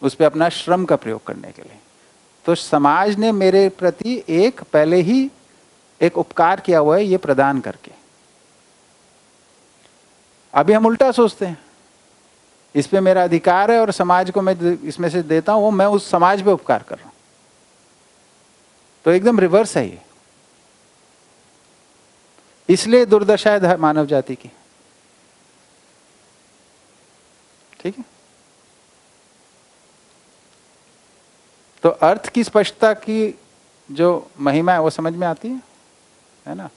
उस पर अपना श्रम का प्रयोग करने के लिए। तो समाज ने मेरे प्रति एक पहले ही एक उपकार किया हुआ है ये प्रदान करके। अभी हम उल्टा सोचते हैं, इस पे मेरा अधिकार है और समाज को मैं इसमें से देता हूं, मैं उस समाज पे उपकार कर रहा हूं। तो एकदम रिवर्स है ये। इसलिए दुर्दशा है मानव जाति की। ठीक है। तो अर्थ की स्पष्टता की जो महिमा है वो समझ में आती है ना।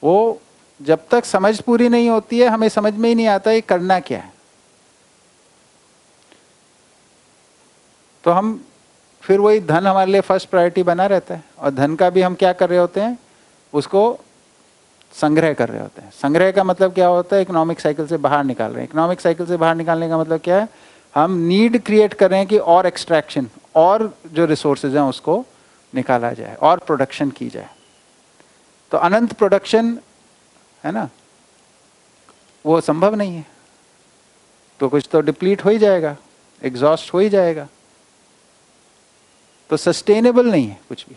वो जब तक समझ पूरी नहीं होती है हमें समझ में ही नहीं आता ये करना क्या है। तो हम फिर वही धन हमारे लिए फर्स्ट प्रायोरिटी बना रहता है, और धन का भी हम क्या कर रहे होते हैं, उसको संग्रह कर रहे होते हैं। संग्रह का मतलब क्या होता है? इकोनॉमिक साइकिल से बाहर निकाल रहे हैं। इकोनॉमिक साइकिल से बाहर निकालने का मतलब क्या है? हम नीड क्रिएट कर रहे हैं कि और एक्सट्रैक्शन, और जो रिसोर्सेज हैं उसको निकाला जाए और प्रोडक्शन की जाए। तो अनंत प्रोडक्शन है ना, वो संभव नहीं है। तो कुछ तो डिप्लीट हो ही जाएगा, एग्जॉस्ट हो ही जाएगा। तो सस्टेनेबल नहीं है कुछ भी।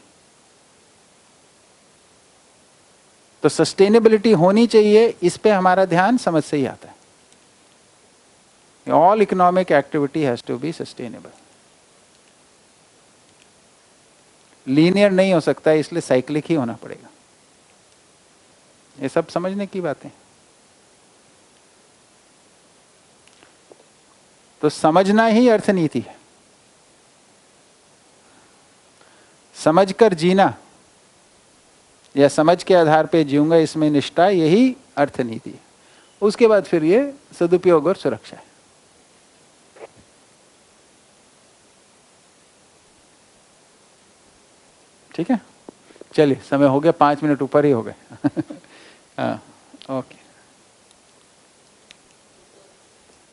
तो सस्टेनेबिलिटी होनी चाहिए, इस पे हमारा ध्यान समझ से ही आता है। All economic activity has to be sustainable. Linear नहीं हो सकता, इसलिए साइक्लिक ही होना पड़ेगा। ये सब समझने की बातें। तो समझना ही अर्थनीति है। समझकर जीना या समझ के आधार पे जीऊंगा, इसमें निष्ठा, यही अर्थनीति है। उसके बाद फिर ये सदुपयोग और सुरक्षा है। ठीक है, चलिए समय हो गया, 5 मिनट ऊपर ही हो गए। हाँ।